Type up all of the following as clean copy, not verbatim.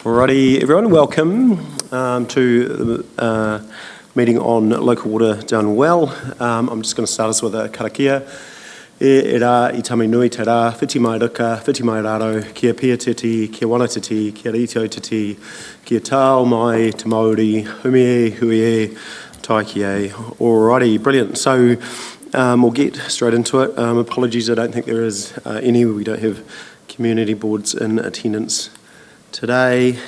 Alrighty, everyone, welcome to the meeting on local water done well. I'm just going to start us with a karakia. E rā, I tami nui te rā, whiti mai ruka, whiti mai raro, kia pia titi, kia wana titi, kia rito titi, kia tāo mai, te Māori, humie, huie, taikie. Alrighty, brilliant. So we'll get straight into it. Apologies, I don't think there is any. We don't have community boards in attendance today.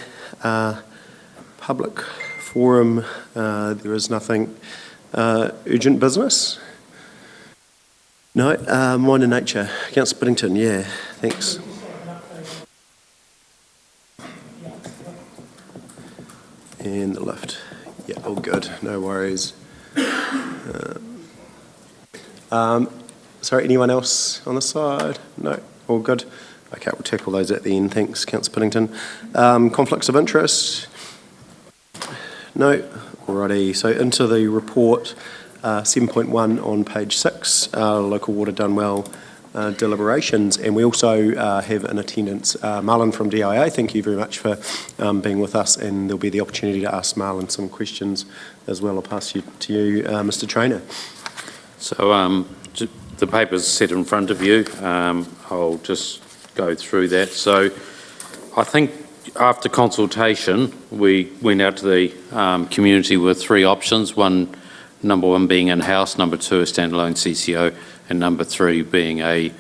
Public forum, there is nothing. Urgent business? No, Mind and Nature. Councillor Biddington, yeah, thanks. And the lift. Yeah, all good, no worries. Sorry, anyone else on the side? No, all good. Okay, we'll tackle those at the end. Thanks, Councillor Biddington. Conflicts of interest? No. Alrighty, so into the report, 7.1 on page 6, local water done well, deliberations, and we also have in attendance Marlon from DIA. Thank you very much for being with us, and there'll be the opportunity to ask Marlon some questions as well. I'll pass you to you, Mr. Trainer. So the paper's set in front of you. I'll just go through that. So I think after consultation, we went out to the community with three options. Number one being in-house, number two a standalone CCO, and number three being a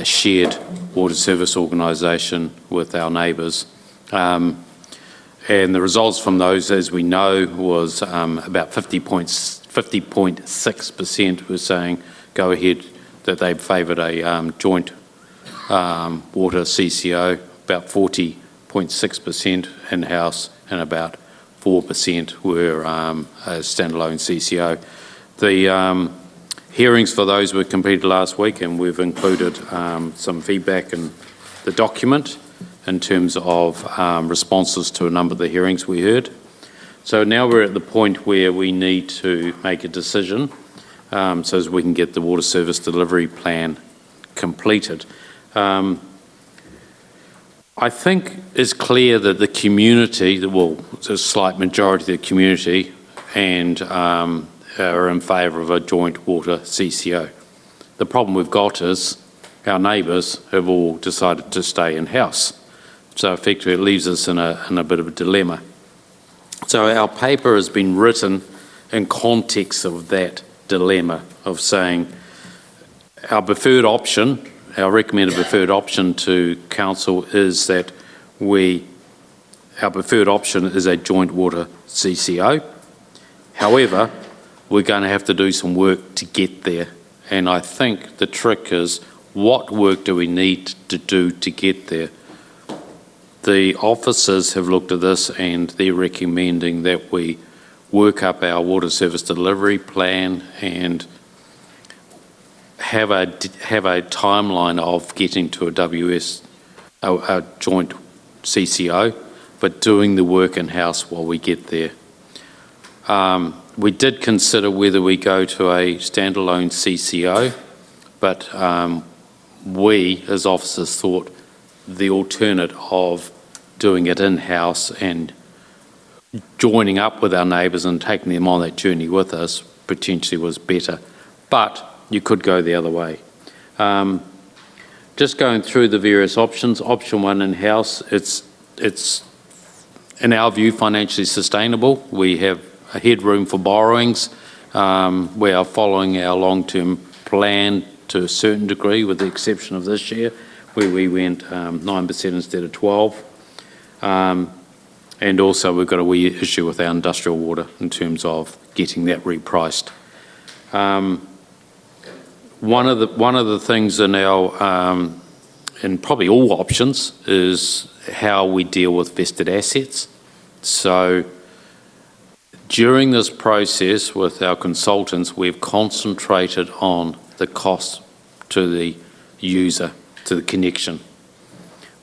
shared water service organisation with our neighbours. And the results from those, as we know, was about 50.6% were saying go ahead, that they favoured a joint water CCO, about 40.6% in-house, and about 4% were a standalone CCO. The hearings for those were completed last week, and we've included some feedback in the document in terms of responses to a number of the hearings we heard. So now we're at the point where we need to make a decision so as we can get the water service delivery plan completed. I think it's clear that the community, well, a slight majority of the community, and are in favour of a joint water CCO. The problem we've got is our neighbours have all decided to stay in-house. So effectively it leaves us in a bit of a dilemma. So our paper has been written in context of that dilemma of saying our preferred option, our recommended preferred option to council is that our preferred option is a joint water CCO. However, we're going to have to do some work to get there. And I think the trick is, what work do we need to do to get there? The officers have looked at this and they're recommending that we work up our water service delivery plan and have a timeline of getting to a joint CCO, but doing the work in-house while we get there. We did consider whether we go to a standalone CCO, but we as officers thought the alternate of doing it in-house and joining up with our neighbours and taking them on that journey with us potentially was better. But you could go the other way. Just going through the various options. Option one, in-house, it's in our view financially sustainable. We have a headroom for borrowings. We are following our long-term plan to a certain degree, with the exception of this year, where we went 9% instead of 12%. And also we've got a wee issue with our industrial water in terms of getting that repriced. One of the things in our, in probably all options, is how we deal with vested assets. So during this process with our consultants, we've concentrated on the cost to the user, to the connection,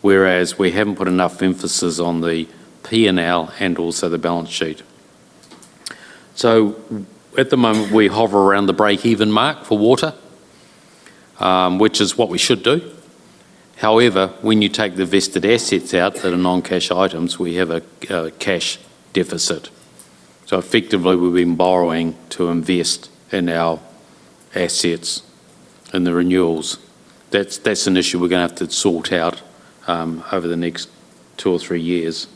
whereas we haven't put enough emphasis on the P&L and also the balance sheet. So at the moment we hover around the break-even mark for water, which is what we should do. However, when you take the vested assets out that are non-cash items, we have a cash deficit. So effectively, we've been borrowing to invest in our assets and the renewals. That's an issue we're going to have to sort out over the next 2 or 3 years.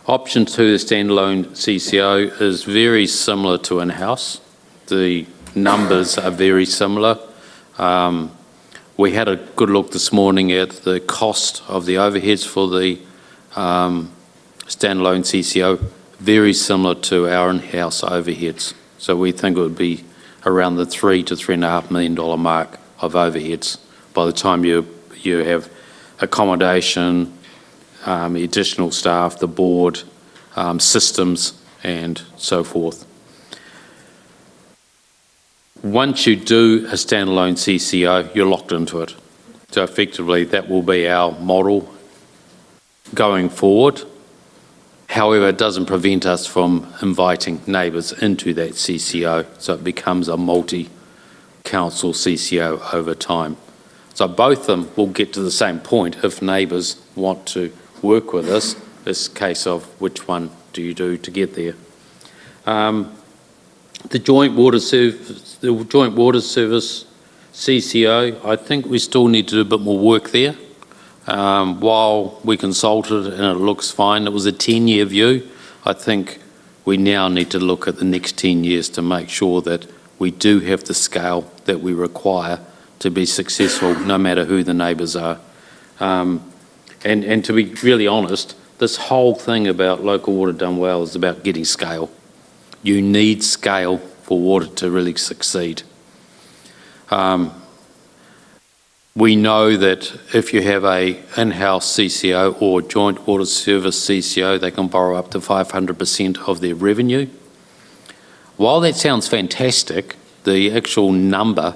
Option 2, the standalone CCO, is very similar to in-house. The numbers are very similar. We had a good look this morning at the cost of the overheads for the standalone CCO, very similar to our in-house overheads. So we think it would be around the $3 to $3.5 million mark of overheads by the time you have accommodation, additional staff, the board, systems, and so forth. Once you do a standalone CCO, you're locked into it. So effectively, that will be our model going forward. However, it doesn't prevent us from inviting neighbours into that CCO, so it becomes a multi-council CCO over time. So both of them will get to the same point if neighbours want to work with us. It's a case of which one do you do to get there. The joint water service CCO, I think we still need to do a bit more work there. While we consulted and it looks fine, it was a 10-year view. I think we now need to look at the next 10 years to make sure that we do have the scale that we require to be successful, no matter who the neighbours are. And to be really honest, this whole thing about local water done well is about getting scale. You need scale for water to really succeed. We know that if you have a in-house CCO or joint water service CCO, they can borrow up to 500% of their revenue. While that sounds fantastic, the actual number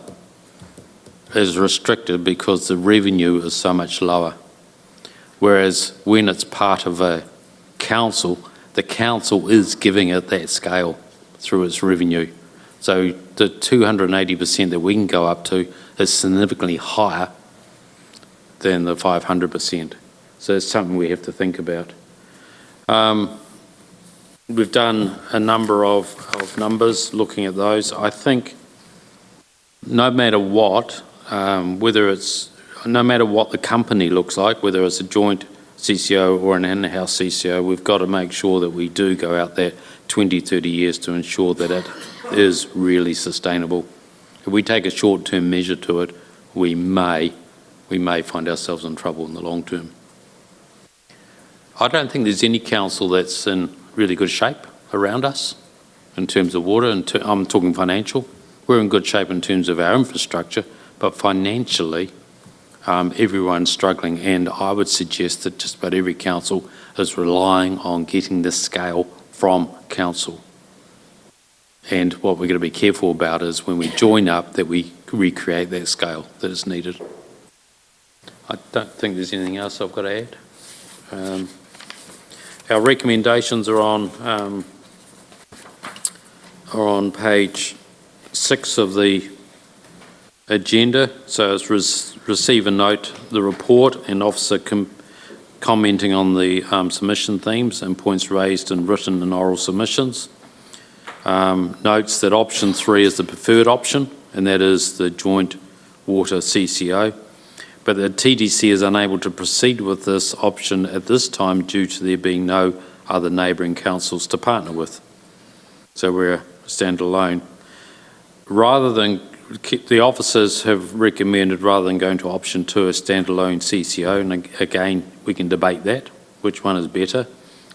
is restricted because the revenue is so much lower. Whereas when it's part of a council, the council is giving it that scale through its revenue. So the 280% that we can go up to is significantly higher than the 500%. So it's something we have to think about. We've done a number of numbers looking at those. I think no matter what, no matter what the company looks like, whether it's a joint CCO or an in-house CCO, we've got to make sure that we do go out there 20, 30 years to ensure that it is really sustainable. If we take a short-term measure to it, we may find ourselves in trouble in the long term. I don't think there's any council that's in really good shape around us in terms of water. I'm talking financial. We're in good shape in terms of our infrastructure, but financially, everyone's struggling, and I would suggest that just about every council is relying on getting this scale from council. And what we're going to be careful about is when we join up that we recreate that scale that is needed. I don't think there's anything else I've got to add. Our recommendations are on page 6 of the agenda. So it's receive and note the report and officer commenting on the submission themes and points raised in written and oral submissions. Notes that option 3 is the preferred option, and that is the joint water CCO, but the TDC is unable to proceed with this option at this time due to there being no other neighbouring councils to partner with. So we're standalone. The officers have recommended, rather than going to option 2, a standalone CCO, and again, we can debate that, which one is better.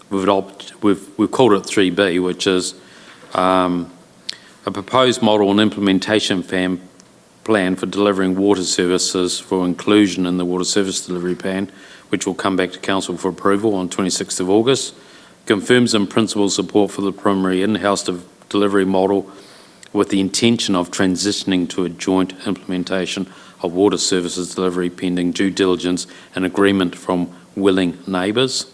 We've called it 3B, which is a proposed model and implementation plan for delivering water services for inclusion in the water service delivery plan, which will come back to council for approval on 26th of August, confirms in principle support for the primary in-house delivery model with the intention of transitioning to a joint implementation of water services delivery pending due diligence and agreement from willing neighbours,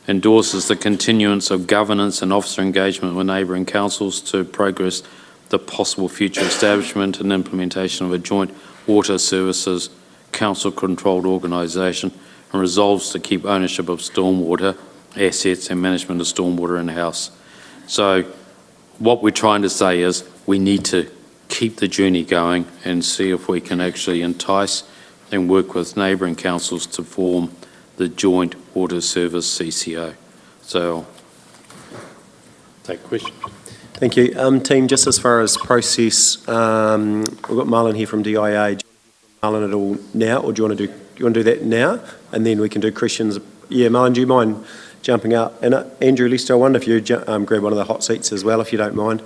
endorses the continuance of governance and officer engagement with neighbouring councils to progress the possible future establishment and implementation of a joint water services council-controlled organisation and resolves to keep ownership of stormwater assets and management of stormwater in-house. So what we're trying to say is we need to keep the journey going and see if we can actually entice and work with neighbouring councils to form the Joint Water Service CCO. So take questions. Thank you. Team, just as far as process, we've got Marlon here from DIA. Do you want to do Marlon at all now, or do you want to do that now, and then we can do questions? Yeah, Marlon, do you mind jumping up? And Andrew, Lester, I wonder if you grab one of the hot seats as well, if you don't mind.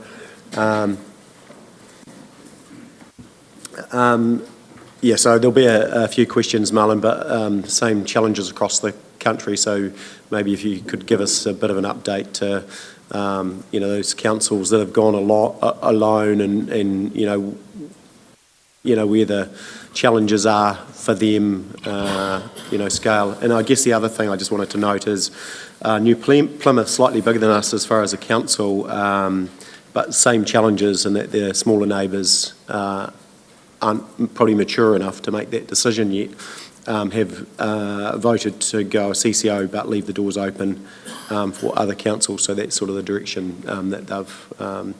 Yeah, so there'll be a few questions, Marlon, but same challenges across the country. So maybe if you could give us a bit of an update to, those councils that have gone alone, and where the challenges are for them, scale. And I guess the other thing I just wanted to note is New Plymouth, slightly bigger than us as far as a council, but same challenges in that their smaller neighbours aren't probably mature enough to make that decision yet, have voted to go a CCO but leave the doors open for other councils. So that's sort of the direction that they've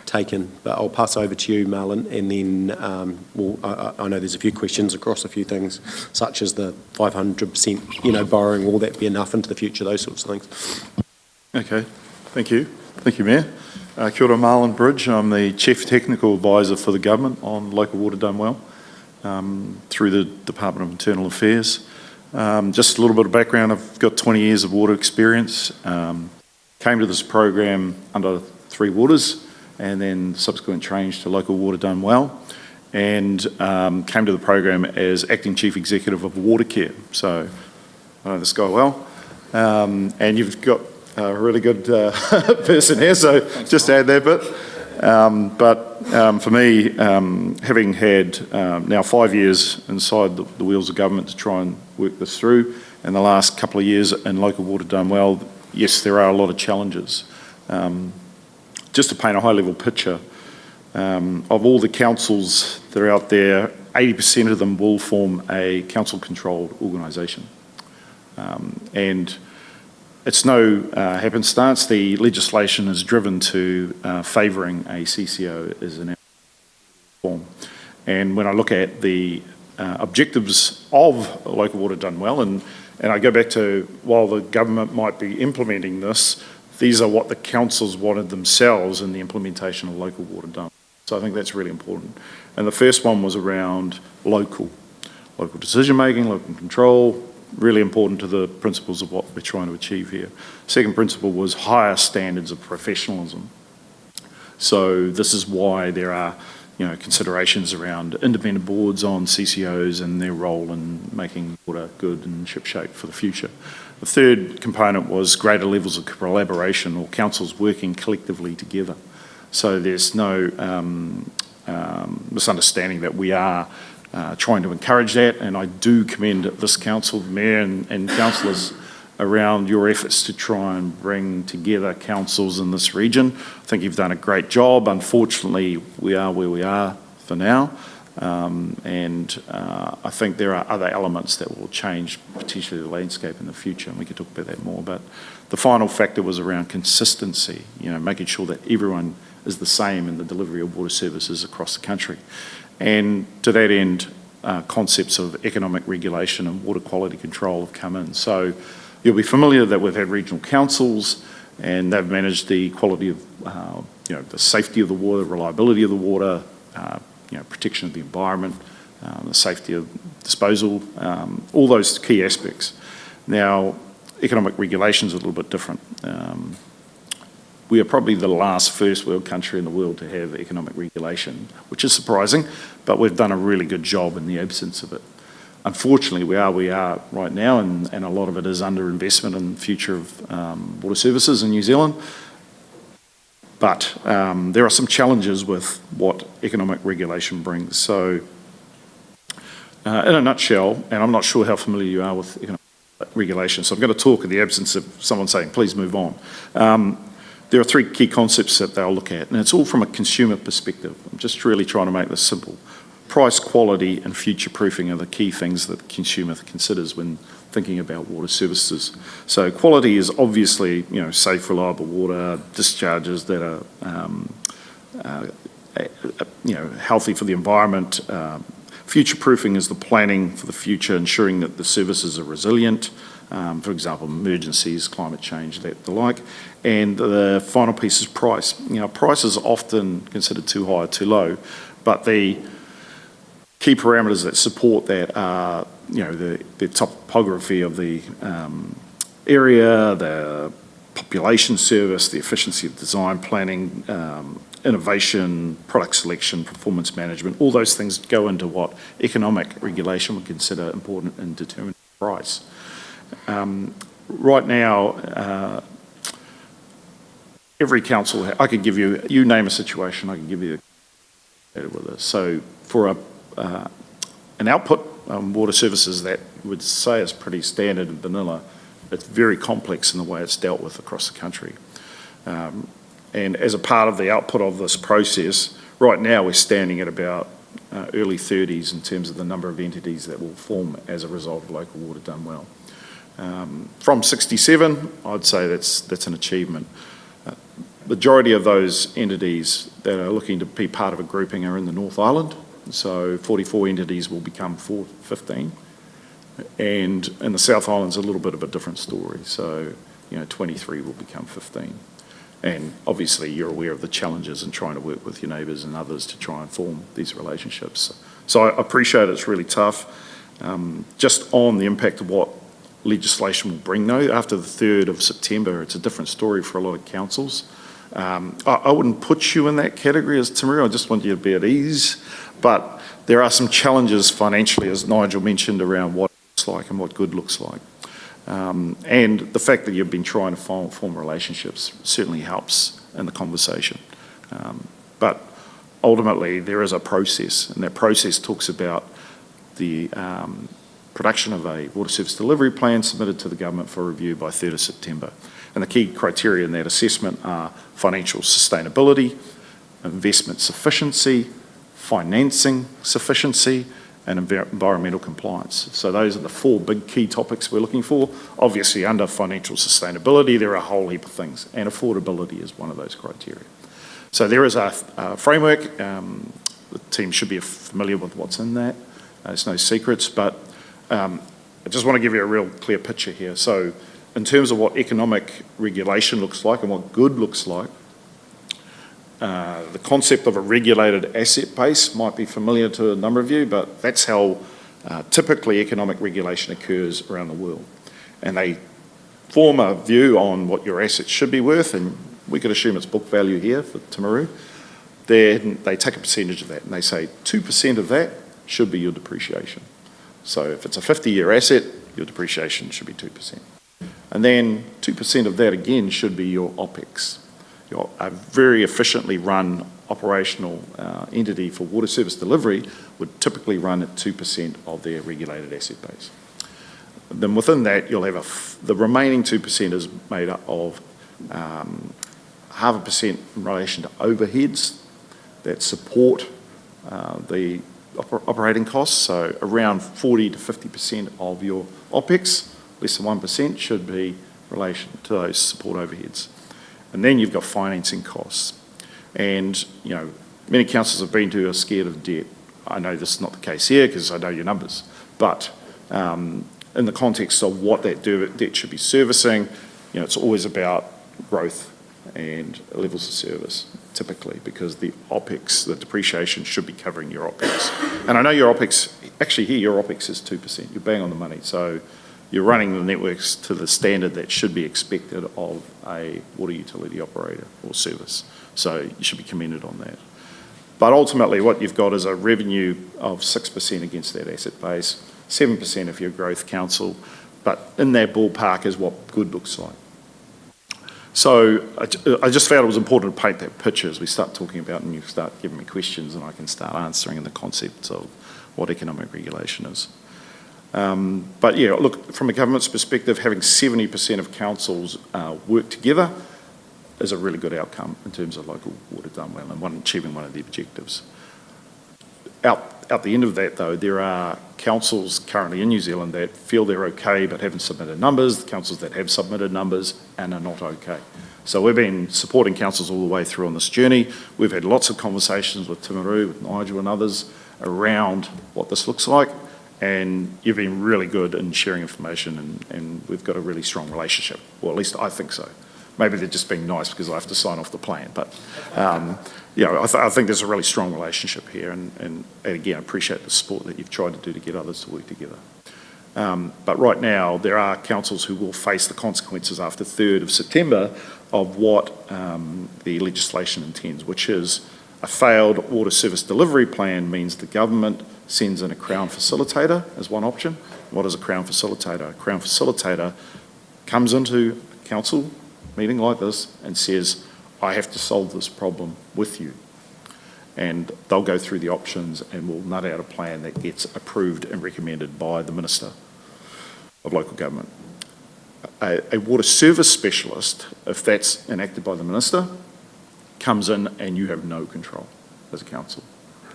taken. But I'll pass over to you, Marlon, and then I know there's a few questions across a few things, such as the 500%, borrowing. Will that be enough into the future? Those sorts of things. Okay, thank you. Thank you, Mayor. Kia ora, Marlon Bridge. I'm the Chief Technical Advisor for the Government on local water done well through the Department of Internal Affairs. Just a little bit of background. I've got 20 years of water experience. Came to this program under Three Waters and then subsequent change to local water done well, and came to the program as Acting Chief Executive of Watercare. So I know this guy well. And you've got a really good person here, so thanks, just add that bit. But for me, having had now 5 years inside the wheels of government to try and work this through, and the last couple of years in local water done well, yes, there are a lot of challenges. Just to paint a high-level picture, of all the councils that are out there, 80% of them will form a council-controlled organisation. And it's no happenstance. The legislation is driven to favouring a CCO as an form. And when I look at the objectives of local water done well, and I go back to, while the government might be implementing this, these are what the councils wanted themselves in the implementation of local water done. So I think that's really important. And the first one was around local decision-making, local control, really important to the principles of what we're trying to achieve here. Second principle was higher standards of professionalism. So this is why there are, considerations around independent boards on CCOs and their role in making water good and shipshape for the future. The third component was greater levels of collaboration, or councils working collectively together. So there's no misunderstanding that we are trying to encourage that, and I do commend this council, Mayor and councillors, around your efforts to try and bring together councils in this region. I think you've done a great job. Unfortunately, we are where we are for now, and I think there are other elements that will change potentially the landscape in the future, and we can talk about that more. But the final factor was around consistency, making sure that everyone is the same in the delivery of water services across the country. And to that end, concepts of economic regulation and water quality control have come in. So you'll be familiar that we've had regional councils, and they've managed the quality of, the safety of the water, reliability of the water, protection of the environment, the safety of disposal, all those key aspects. Now, economic regulation is a little bit different. We are probably the last first world country in the world to have economic regulation, which is surprising, but we've done a really good job in the absence of it. Unfortunately, we are right now, and a lot of it is underinvestment in the future of water services in New Zealand. But there are some challenges with what economic regulation brings. So in a nutshell, and I'm not sure how familiar you are with economic regulation, so I'm going to talk in the absence of someone saying, please move on. There are three key concepts that they'll look at, and it's all from a consumer perspective. I'm just really trying to make this simple. price, quality and future-proofing are the key things that the consumer considers when thinking about water services. So quality is obviously, safe, reliable water, discharges that are, healthy for the environment. Future-proofing is the planning for the future, ensuring that the services are resilient. For example, emergencies, climate change, the like. And the final piece is price. Price is often considered too high or too low, but the key parameters that support that are, the topography of the area, the population service, the efficiency of design planning, innovation, product selection, performance management. All those things go into what economic regulation would consider important in determining price. Right now, every council, I could give you name a situation, I can give you with this. So for an output water services that would say is pretty standard and vanilla, it's very complex in the way it's dealt with across the country. And as a part of the output of this process, right now we're standing at about early 30s in terms of the number of entities that will form as a result of local water done well. From 67, I'd say that's an achievement. Majority of those entities that are looking to be part of a grouping are in the North Island. So 44 entities will become 15. And in the South Island's a little bit of a different story. So, 23 will become 15. And obviously you're aware of the challenges in trying to work with your neighbours and others to try and form these relationships. So I appreciate it's really tough. Just on the impact of what legislation will bring though, after the 3rd of September, it's a different story for a lot of councils. I wouldn't put you in that category as Timaru, I just want you to be at ease. But there are some challenges financially, as Nigel mentioned, around what it looks like and what good looks like. And the fact that you've been trying to form relationships certainly helps in the conversation. But ultimately, there is a process, and that process talks about the production of a water service delivery plan submitted to the government for review by 3rd of September. And the key criteria in that assessment are financial sustainability, investment sufficiency, financing sufficiency, and environmental compliance. So those are the 4 big key topics we're looking for. Obviously, under financial sustainability, there are a whole heap of things, and affordability is one of those criteria. So there is a framework. The team should be familiar with what's in that. There's no secrets, but I just want to give you a real clear picture here. So in terms of what economic regulation looks like and what good looks like, the concept of a regulated asset base might be familiar to a number of you, but that's how typically economic regulation occurs around the world. And they form a view on what your assets should be worth, and we could assume it's book value here for Timaru. Then they take a percentage of that and they say 2% of that should be your depreciation. So if it's a 50-year asset, your depreciation should be 2%. And then 2% of that again should be your OPEX. A very efficiently run operational entity for water service delivery would typically run at 2% of their regulated asset base. Then within that, you'll have the remaining 2% is made up of 0.5% in relation to overheads that support the operating costs. So around 40 to 50% of your OPEX, less than 1%, should be in relation to those support overheads. And then you've got financing costs. And, many councils I've been to are scared of debt. I know this is not the case here because I know your numbers. But in the context of what that debt should be servicing, it's always about growth and levels of service, typically, because the OPEX, the depreciation, should be covering your OPEX. And I know your OPEX, actually here your OPEX is 2%. You're bang on the money. So you're running the networks to the standard that should be expected of a water utility operator or service. So you should be commended on that. But ultimately what you've got is a revenue of 6% against that asset base, 7% if you're a growth council, but in that ballpark is what good looks like. So I just felt it was important to paint that picture as we start talking about and you start giving me questions and I can start answering in the concepts of what economic regulation is. But yeah, look, from a government's perspective, having 70% of councils work together is a really good outcome in terms of local water done well and achieving one of the objectives. at the end of that, though, there are councils currently in New Zealand that feel they're okay but haven't submitted numbers, the councils that have submitted numbers and are not okay. So we've been supporting councils all the way through on this journey. We've had lots of conversations with Timaru, with Nigel and others around what this looks like, and you've been really good in sharing information, and we've got a really strong relationship. Well, at least I think so. Maybe they're just being nice because I have to sign off the plan, but I think there's a really strong relationship here, and again, I appreciate the support that you've tried to do to get others to work together. But right now, there are councils who will face the consequences after 3rd of September of what the legislation intends, which is a failed water service delivery plan means the government sends in a Crown facilitator as one option. What is a Crown facilitator? A Crown facilitator comes into a council meeting like this and says, I have to solve this problem with you. And they'll go through the options and we'll nut out a plan that gets approved and recommended by the Minister of Local Government. A water service specialist, if that's enacted by the Minister, comes in and you have no control as a council.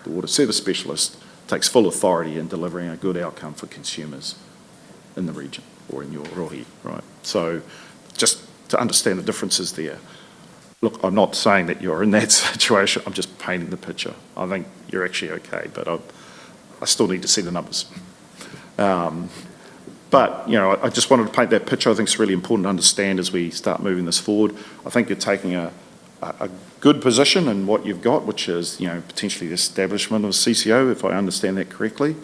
The water service specialist takes full authority in delivering a good outcome for consumers in the region or in your rohi, right? So just to understand the differences there. Look, I'm not saying that you're in that situation, I'm just painting the picture. I think you're actually okay, but I still need to see the numbers. But, I just wanted to paint that picture. I think it's really important to understand as we start moving this forward. I think you're taking a good position in what you've got, which is, potentially the establishment of a CCO, if I understand that correctly,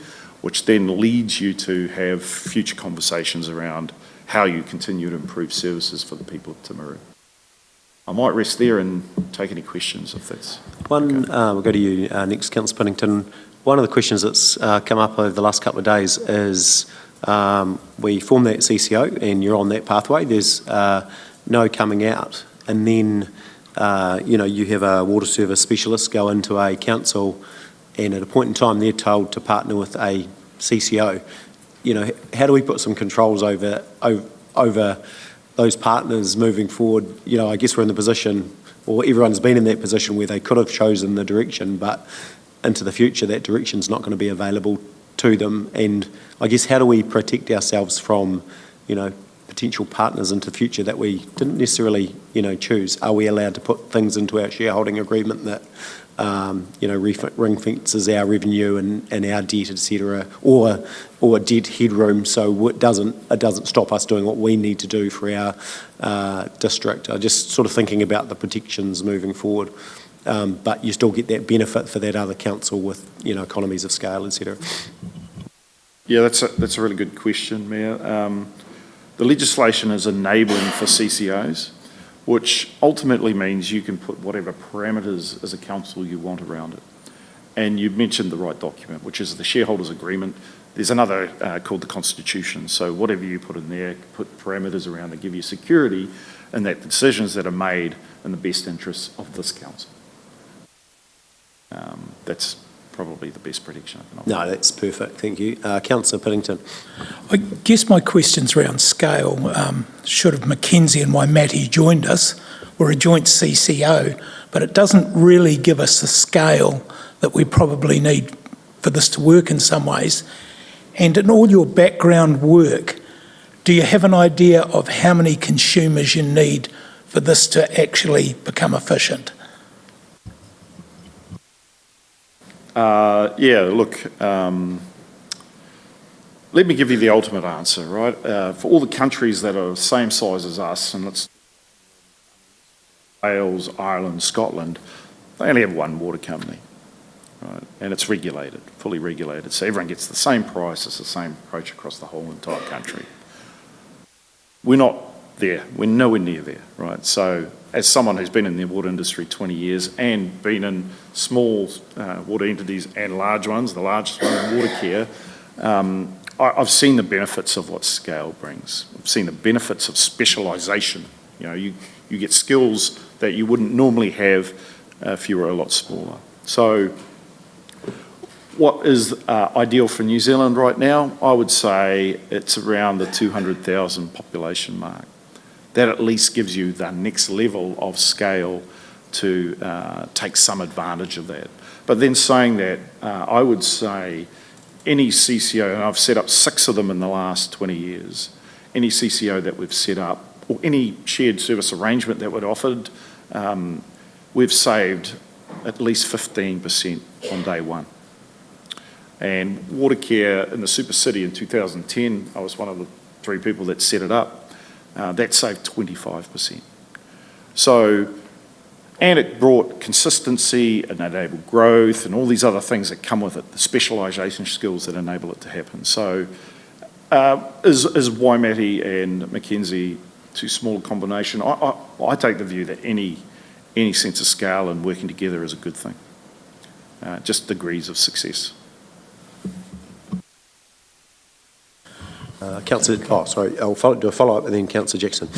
which then leads you to have future conversations around how you continue to improve services for the people of Timaru. I might rest there and take any questions if that's One, okay. We'll go to you next, Councillor Piddington. One of the questions that's come up over the last couple of days is we form that CCO and you're on that pathway. There's no coming out, and then you have a water service specialist go into a council, and at a point in time they're told to partner with a CCO. How do we put some controls over those partners moving forward? I guess we're in the position, or everyone's been in that position where they could have chosen the direction, but into the future that direction's not going to be available to them. And I guess how do we protect ourselves from, potential partners into the future that we didn't necessarily, choose? Are we allowed to put things into our shareholding agreement that, ring fences our revenue and our debt, etc., or debt headroom, so it doesn't stop us doing what we need to do for our district? I'm just sort of thinking about the protections moving forward, but you still get that benefit for that other council with economies of scale, etc. Yeah, that's a really good question, Mayor. The legislation is enabling for CCOs, which ultimately means you can put whatever parameters as a council you want around it. And you mentioned the right document, which is the shareholders' agreement. There's another called the Constitution. So whatever you put in there, put parameters around that give you security and that the decisions that are made in the best interests of this council. That's probably the best prediction I can offer. No, that's perfect, thank you. Councillor Piddington. I guess my question's around scale. Should have Mackenzie and Waimati joined us, we're a joint CCO, but it doesn't really give us the scale that we probably need for this to work in some ways. And in all your background work, do you have an idea of how many consumers you need for this to actually become efficient? Let me give you the ultimate answer, right? For all the countries that are the same size as us, and it's Wales, Ireland, Scotland, they only have one water company, right? And it's regulated, fully regulated. So everyone gets the same price, it's the same approach across the whole entire country. We're not there, we're nowhere near there, right? So as someone who's been in the water industry 20 years and been in small water entities and large ones, the largest one in water care, I've seen the benefits of what scale brings. I've seen the benefits of specialisation. You get skills that you wouldn't normally have if you were a lot smaller. So what is ideal for New Zealand right now? I would say it's around the 200,000 population mark. That at least gives you the next level of scale to take some advantage of that. But then saying that, I would say any CCO, and I've set up 6 of them in the last 20 years, any CCO that we've set up, or any shared service arrangement that we've offered, we've saved at least 15% on day one. And Watercare in the Super City in 2010, I was one of the 3 people that set it up, that saved 25%. So, and it brought consistency and enabled growth and all these other things that come with it, the specialisation skills that enable it to happen. So, is Waimati and Mackenzie too small a combination? I take the view that any sense of scale and working together is a good thing. Just degrees of success. Councillor, I'll do a follow-up and then Councillor Jackson.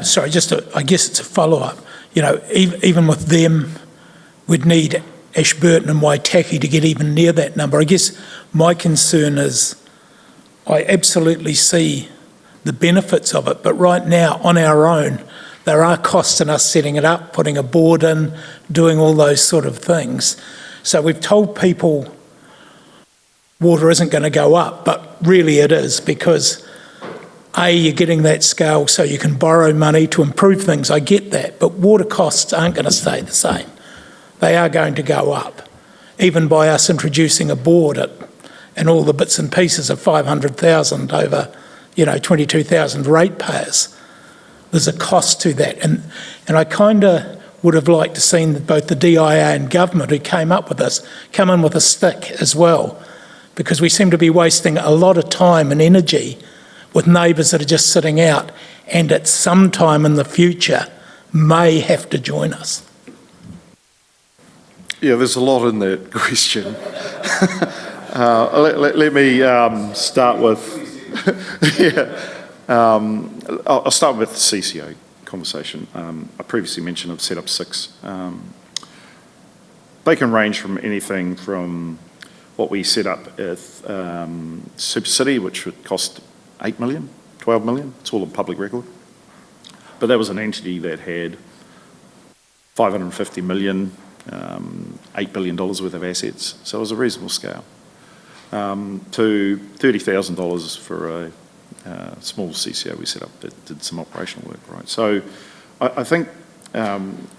Sorry, I guess it's a follow-up. You know, even with them, we'd need Ashburton and Waitaki to get even near that number. I guess my concern is I absolutely see the benefits of it, but right now, on our own, there are costs in us setting it up, putting a board in, doing all those sort of things. So we've told people water isn't going to go up, but really it is, because A, you're getting that scale so you can borrow money to improve things, I get that, but water costs aren't going to stay the same. They are going to go up, even by us introducing a board and all the bits and pieces of 500,000 over, 22,000 ratepayers. There's a cost to that, and I kind of would have liked to seen both the DIA and government who came up with this come in with a stick as well, because we seem to be wasting a lot of time and energy with neighbours that are just sitting out and at some time in the future may have to join us. Yeah, there's a lot in that question. Let me start with... I'll start with the CCO conversation. I previously mentioned I've set up 6. They can range from anything from what we set up at Super City, which would cost 8 million, 12 million. It's all in public record. But that was an entity that had 550 million, $8 billion worth of assets. So it was a reasonable scale. To $30,000 for a small CCO we set up that did some operational work, right? So I think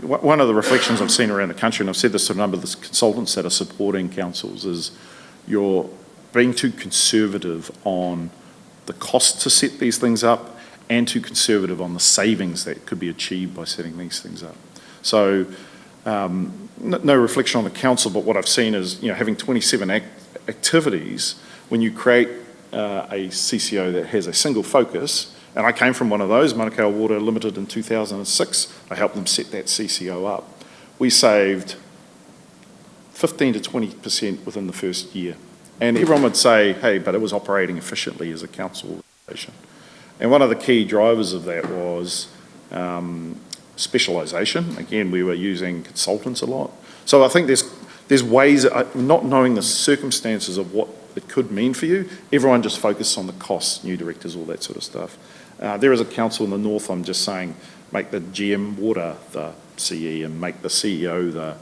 one of the reflections I've seen around the country, and I've said this to a number of the consultants that are supporting councils, is you're being too conservative on the cost to set these things up and too conservative on the savings that could be achieved by setting these things up. So no reflection on the council, but what I've seen is, having 27 activities, when you create a CCO that has a single focus, and I came from one of those, Manukau Water Limited in 2006, I helped them set that CCO up. We saved 15 to 20% within the first year. And everyone would say, hey, but it was operating efficiently as a council organisation. And one of the key drivers of that was specialisation. Again, we were using consultants a lot. So I think there's ways, not knowing the circumstances of what it could mean for you, everyone just focuses on the costs, new directors, all that sort of stuff. There is a council in the north, I'm just saying, make the GM Water the CE and make the CEO the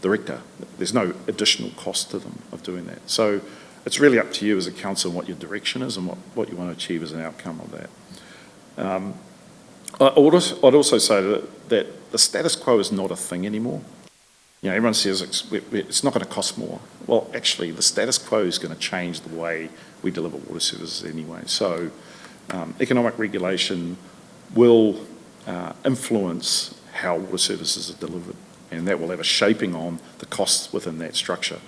director. There's no additional cost to them of doing that. So it's really up to you as a council what your direction is and what you want to achieve as an outcome of that. I'd also say that the status quo is not a thing anymore. Everyone says it's not going to cost more. Well, actually, the status quo is going to change the way we deliver water services anyway. So economic regulation will influence how water services are delivered, and that will have a shaping on the costs within that structure.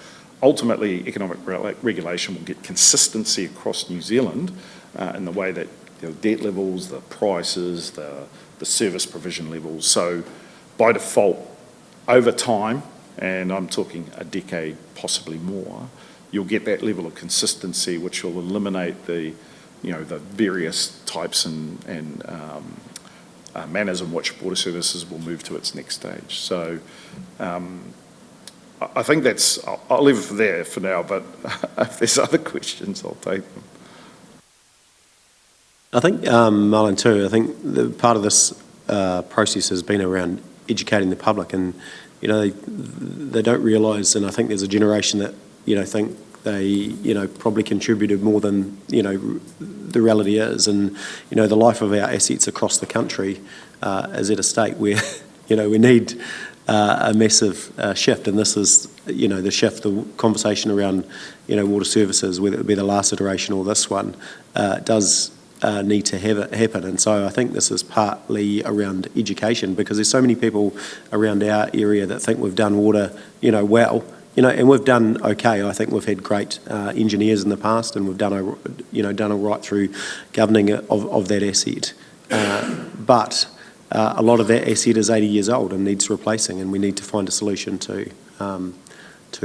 Ultimately, economic regulation will get consistency across New Zealand in the way that debt levels, the prices, the service provision levels. So by default, over time, and I'm talking a decade, possibly more, you'll get that level of consistency which will eliminate the various types and manners in which water services will move to its next stage. So I think I'll leave it there for now, but if there's other questions, I'll take them. I think, Marlon too, I think part of this process has been around educating the public, and they don't realise, and I think there's a generation that, think they, probably contributed more than, the reality is. And, the life of our assets across the country is at a state where, we need a massive shift. And this is, the shift, the conversation around, water services, whether it be the last iteration or this one, does need to have it happen. And so I think this is partly around education, because there's so many people around our area that think we've done water, well, and we've done okay. I think we've had great engineers in the past, and we've done all right through governing of that asset. But a lot of that asset is 80 years old and needs replacing, and we need to find a solution to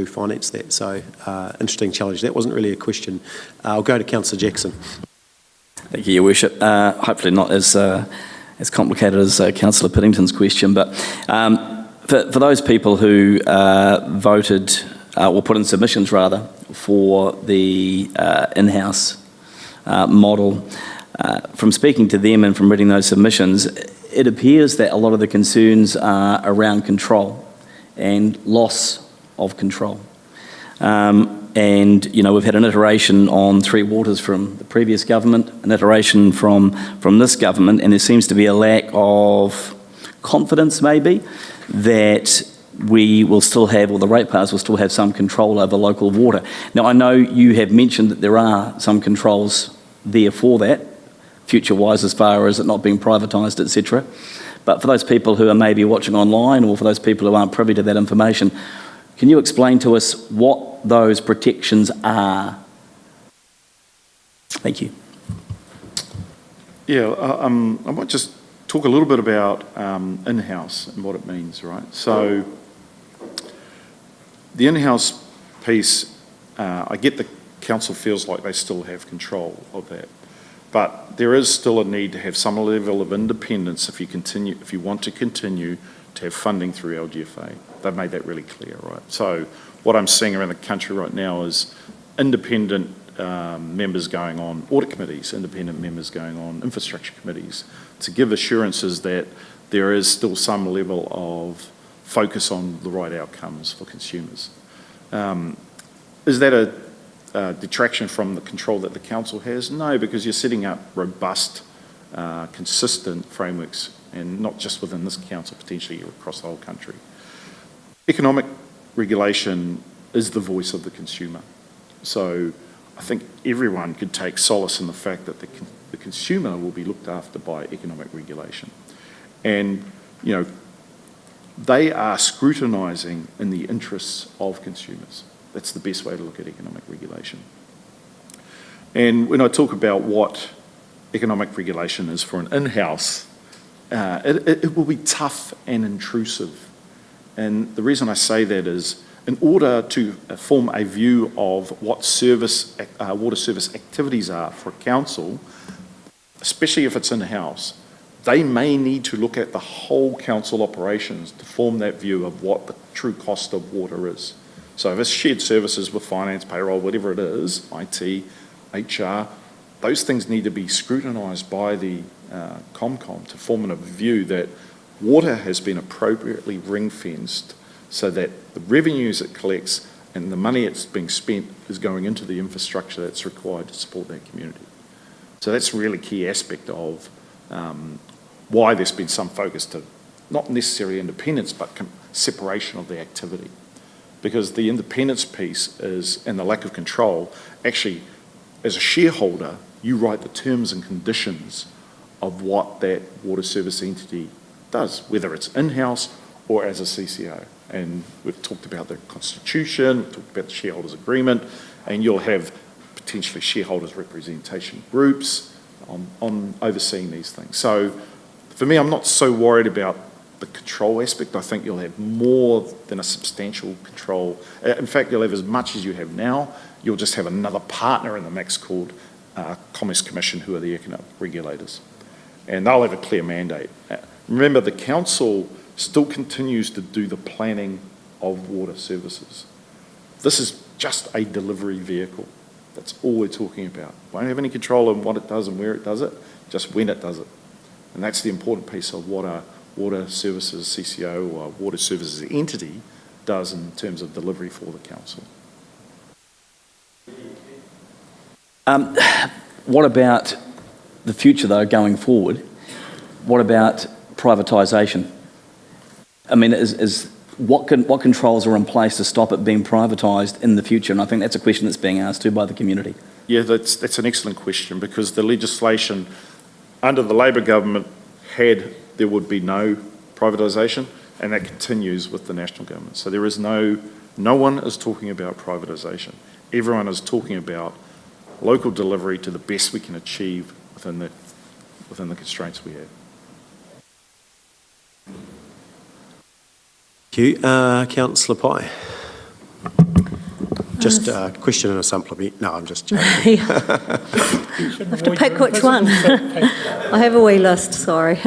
finance that. So interesting challenge. That wasn't really a question. I'll go to Councillor Jackson. Thank you, Your Worship. Hopefully not as complicated as Councillor Piddington's question, but for those people who voted, or put in submissions rather, for the in-house model, from speaking to them and from reading those submissions, it appears that a lot of the concerns are around control and loss of control. And, we've had an iteration on Three Waters from the previous government, an iteration from this government, and there seems to be a lack of confidence, maybe, that we will still have, or the ratepayers will still have some control over local water. Now, I know you have mentioned that there are some controls there for that, future-wise, as far as it not being privatised, etc. But for those people who are maybe watching online, or for those people who aren't privy to that information, can you explain to us what those protections are? Thank you. Yeah, I might just talk a little bit about in-house and what it means, right? So the in-house piece, I get the council feels like they still have control of that, but there is still a need to have some level of independence if you want to continue to have funding through LGFA. They've made that really clear, right? So what I'm seeing around the country right now is independent members going on audit committees, independent members going on infrastructure committees, to give assurances that there is still some level of focus on the right outcomes for consumers. Is that a detraction from the control that the council has? No, because you're setting up robust, consistent frameworks, and not just within this council, potentially across the whole country. Economic regulation is the voice of the consumer. So I think everyone could take solace in the fact that the consumer will be looked after by economic regulation. And, they are scrutinising in the interests of consumers. That's the best way to look at economic regulation. And when I talk about what economic regulation is for an in-house, it will be tough and intrusive. And the reason I say that is, in order to form a view of what water service activities are for a council, especially if it's in-house, they may need to look at the whole council operations to form that view of what the true cost of water is. So if it's shared services with finance, payroll, whatever it is, IT, HR, those things need to be scrutinised by the Comcom to form a view that water has been appropriately ring-fenced so that the revenues it collects and the money it's being spent is going into the infrastructure that's required to support that community. So that's a really key aspect of why there's been some focus to not necessarily independence, but separation of the activity. Because the independence piece is, and the lack of control, actually, as a shareholder, you write the terms and conditions of what that water service entity does, whether it's in-house or as a CCO. And we've talked about the constitution, we've talked about the shareholders agreement, and you'll have potentially shareholders representation groups on overseeing these things. So for me, I'm not so worried about the control aspect. I think you'll have more than a substantial control. In fact, you'll have as much as you have now. You'll just have another partner in the mix called Commerce Commission, who are the economic regulators. And they'll have a clear mandate. Remember, the council still continues to do the planning of water services. This is just a delivery vehicle. That's all we're talking about. We don't have any control on what it does and where it does it, just when it does it. And that's the important piece of what a water services CCO or water services entity does in terms of delivery for the council. What about the future, though, going forward? What about privatisation? I mean, what controls are in place to stop it being privatised in the future? And I think that's a question that's being asked too by the community. Yeah, that's an excellent question, because the legislation under the Labor government had there would be no privatisation, and that continues with the National government. So there is no one is talking about privatisation. Everyone is talking about local delivery to the best we can achieve within the constraints we have. Thank you. Councillor Pye. Just a question and a supplement. No, I'm just joking. I have to pick which one. I have a wee list, sorry.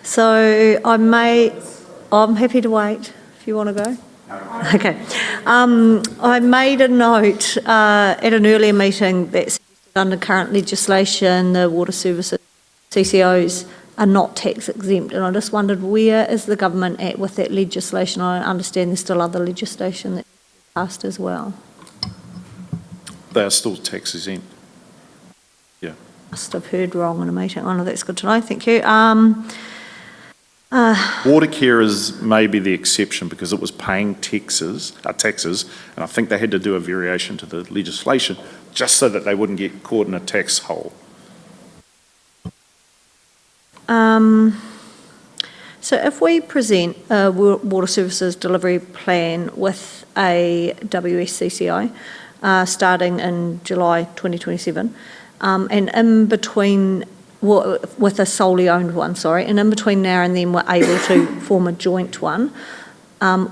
So I'm happy to wait if you want to go. Okay. I made a note at an earlier meeting that under current legislation, the water services CCOs are not tax exempt, and I just wondered, where is the government at with that legislation? I understand there's still other legislation that's passed as well. They are still tax exempt. Yeah. Must have heard wrong in a meeting. Oh no, that's good to know. Thank you. Water care is maybe the exception because it was paying taxes, and I think they had to do a variation to the legislation just so that they wouldn't get caught in a tax hole. So if we present a water services delivery plan with a WSCCI starting in July 2027, and in between, with a solely owned one, and in between now and then we're able to form a joint one,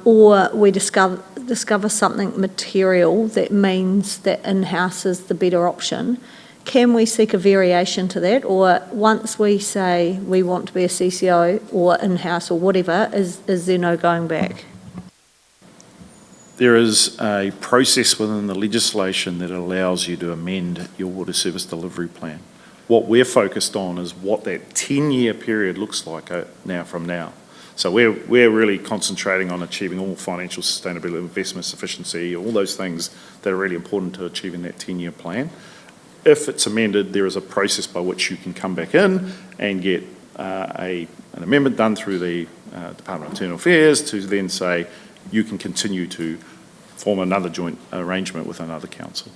or we discover something material that means that in-house is the better option, can we seek a variation to that? Or once we say we want to be a CCO or in-house or whatever, is there no going back? There is a process within the legislation that allows you to amend your water service delivery plan. What we're focused on is what that 10-year period looks like from now. So we're really concentrating on achieving all financial sustainability, investment efficiency, all those things that are really important to achieving that 10-year plan. If it's amended, there is a process by which you can come back in and get an amendment done through the Department of Internal Affairs to then say you can continue to form another joint arrangement with another council.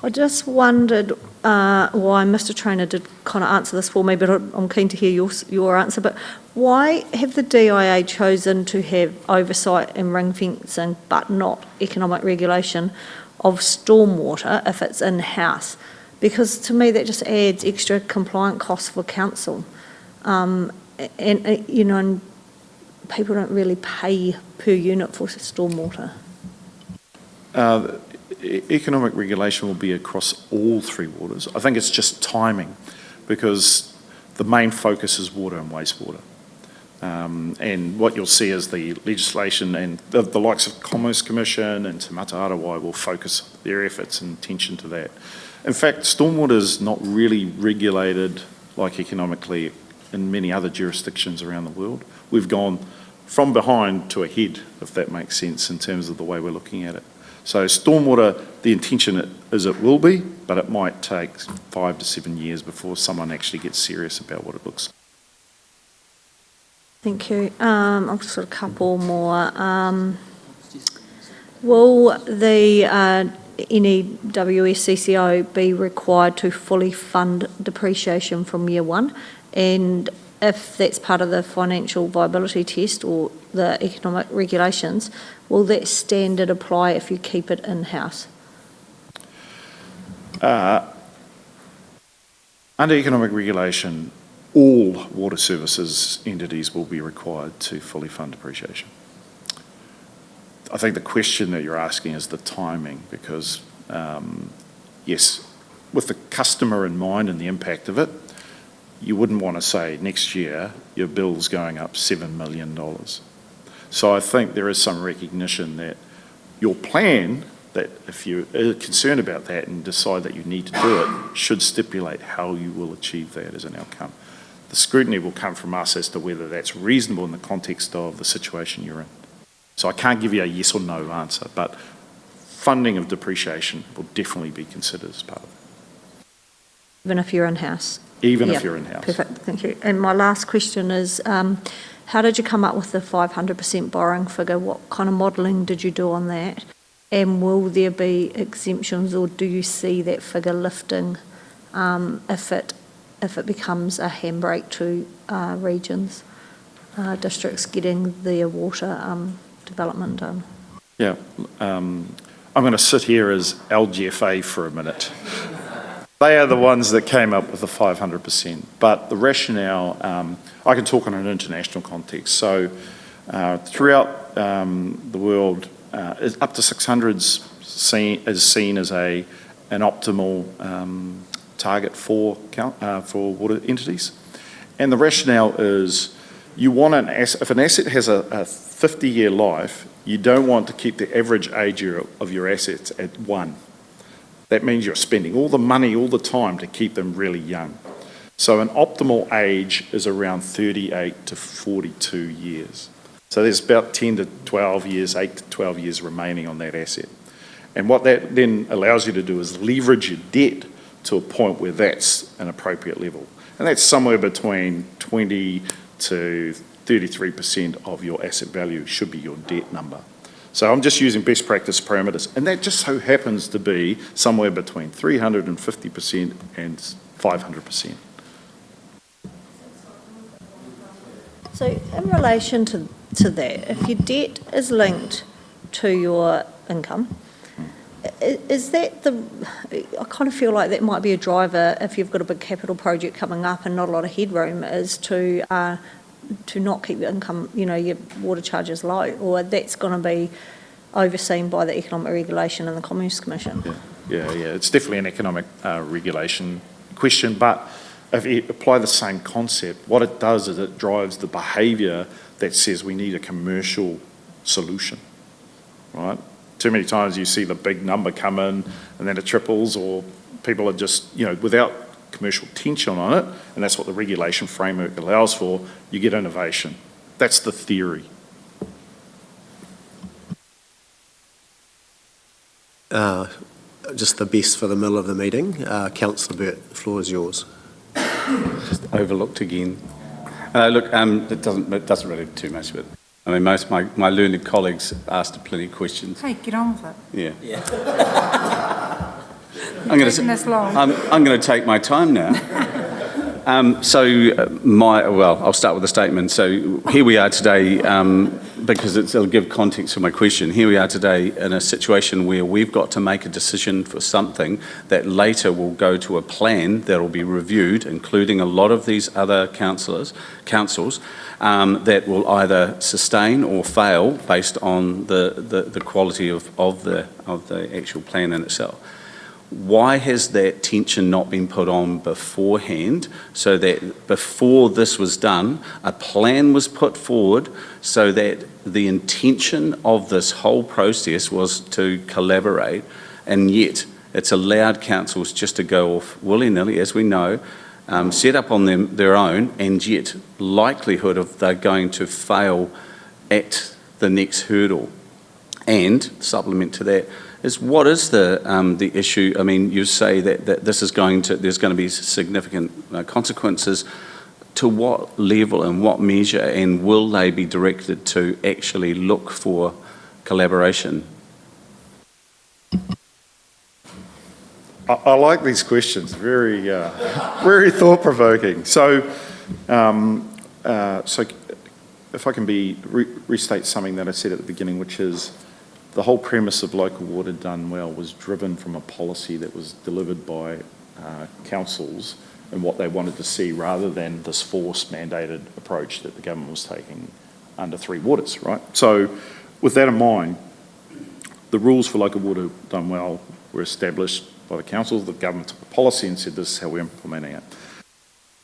I just wondered why Mr. Traynor did kind of answer this for me, but I'm keen to hear your answer. But why have the DIA chosen to have oversight and ring fencing but not economic regulation of stormwater if it's in-house? Because to me that just adds extra compliant costs for council. And people don't really pay per unit for stormwater. Economic regulation will be across all three waters. I think it's just timing, because the main focus is water and wastewater. And what you'll see is the legislation and the likes of Commerce Commission and Te Mata Arawai will focus their efforts and attention to that. In fact, stormwater is not really regulated like economically in many other jurisdictions around the world. We've gone from behind to ahead, if that makes sense, in terms of the way we're looking at it. So stormwater, the intention is it will be, but it might take 5 to 7 years before someone actually gets serious about what it looks like. Thank you. I've just got a couple more. Will the any WSCCO be required to fully fund depreciation from year one? And if that's part of the financial viability test or the economic regulations, will that standard apply if you keep it in-house? Under economic regulation, all water services entities will be required to fully fund depreciation. I think the question that you're asking is the timing, because yes, with the customer in mind and the impact of it, you wouldn't want to say next year your bill's going up $7 million. So I think there is some recognition that your plan that if you're concerned about that and decide that you need to do it, should stipulate how you will achieve that as an outcome. The scrutiny will come from us as to whether that's reasonable in the context of the situation you're in. So I can't give you a yes or no answer, but funding of depreciation will definitely be considered as part of it. Even if you're in-house? Even if you're in-house. Perfect, thank you. And my last question is, how did you come up with the 500% borrowing figure? What kind of modelling did you do on that? And will there be exemptions, or do you see that figure lifting if it becomes a handbrake to regions, districts getting their water development done? Yeah, I'm going to sit here as LGFA for a minute. They are the ones that came up with the 500%, but the rationale, I can talk in an international context. So throughout the world, up to 600 is seen as an optimal target for water entities. And the rationale is you want an asset, if an asset has a 50-year life, you don't want to keep the average age of your assets at 1. That means you're spending all the money all the time to keep them really young. So an optimal age is around 38 to 42 years. So there's about 10 to 12 years, 8 to 12 years remaining on that asset. And what that then allows you to do is leverage your debt to a point where that's an appropriate level. And that's somewhere between 20 to 33% of your asset value should be your debt number. So I'm just using best practice parameters, and that just so happens to be somewhere between 350% and 500%. So in relation to that, if your debt is linked to your income, is that I kind of feel like that might be a driver if you've got a big capital project coming up and not a lot of headroom, is to not keep your income, your water charges low, or that's going to be overseen by the Economic Regulation and the Commerce Commission? Yeah, it's definitely an economic regulation question, but if you apply the same concept, what it does is it drives the behaviour that says we need a commercial solution, right? Too many times you see the big number come in and then it triples, or people are just, without commercial tension on it, and that's what the regulation framework allows for, you get innovation. That's the theory. Just the best for the middle of the meeting. Councillor Burt, the floor is yours. Just overlooked again. Look, it doesn't really do too much of it. I mean, most of my learned colleagues asked plenty of questions. Hey, get on with it. Yeah. I'm going to take my time now. I'll start with a statement. So here we are today, because it'll give context to my question. Here we are today in a situation where we've got to make a decision for something that later will go to a plan that will be reviewed, including a lot of these other councils, that will either sustain or fail based on the quality of the actual plan in itself. Why has that tension not been put on beforehand, so that before this was done, a plan was put forward so that the intention of this whole process was to collaborate, and yet it's allowed councils just to go off willy-nilly, as we know, set up on their own, and yet likelihood of they're going to fail at the next hurdle. And supplement to that is, what is the issue? I mean, you say that this is there's going to be significant consequences. To what level and what measure, and will they be directed to actually look for collaboration? I like these questions, very very thought-provoking. So if I can restate something that I said at the beginning, which is the whole premise of local water done well was driven from a policy that was delivered by councils and what they wanted to see, rather than this force-mandated approach that the government was taking under Three Waters, right? So with that in mind, the rules for local water done well were established by the councils. The government took a policy and said, this is how we're implementing it.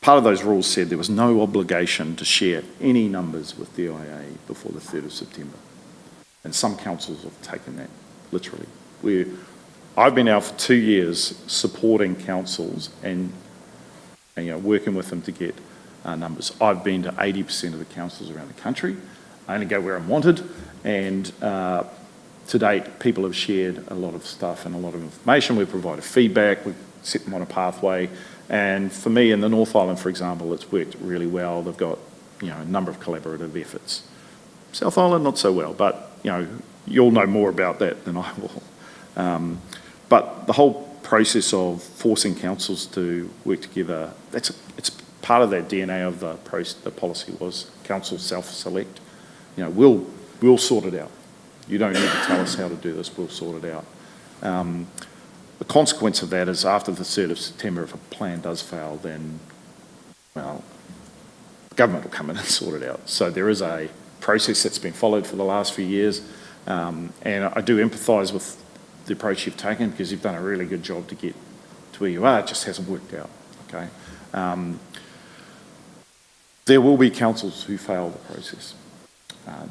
Part of those rules said there was no obligation to share any numbers with DIA before the 3rd of September. And some councils have taken that literally, I've been out for 2 years supporting councils and working with them to get numbers. I've been to 80% of the councils around the country. I only go where I'm wanted, and to date, people have shared a lot of stuff and a lot of information. We've provided feedback, we've set them on a pathway, and for me in the North Island, for example, it's worked really well. They've got a number of collaborative efforts. South Island, not so well, but you'll know more about that than I will. But the whole process of forcing councils to work together, it's part of that DNA of the policy was councils self-select. We'll sort it out. You don't need to tell us how to do this, we'll sort it out. The consequence of that is after the 3rd of September, if a plan does fail, then, well, the government will come in and sort it out. So there is a process that's been followed for the last few years, and I do empathise with the approach you've taken because you've done a really good job to get to where you are. It just hasn't worked out, okay? There will be councils who fail the process,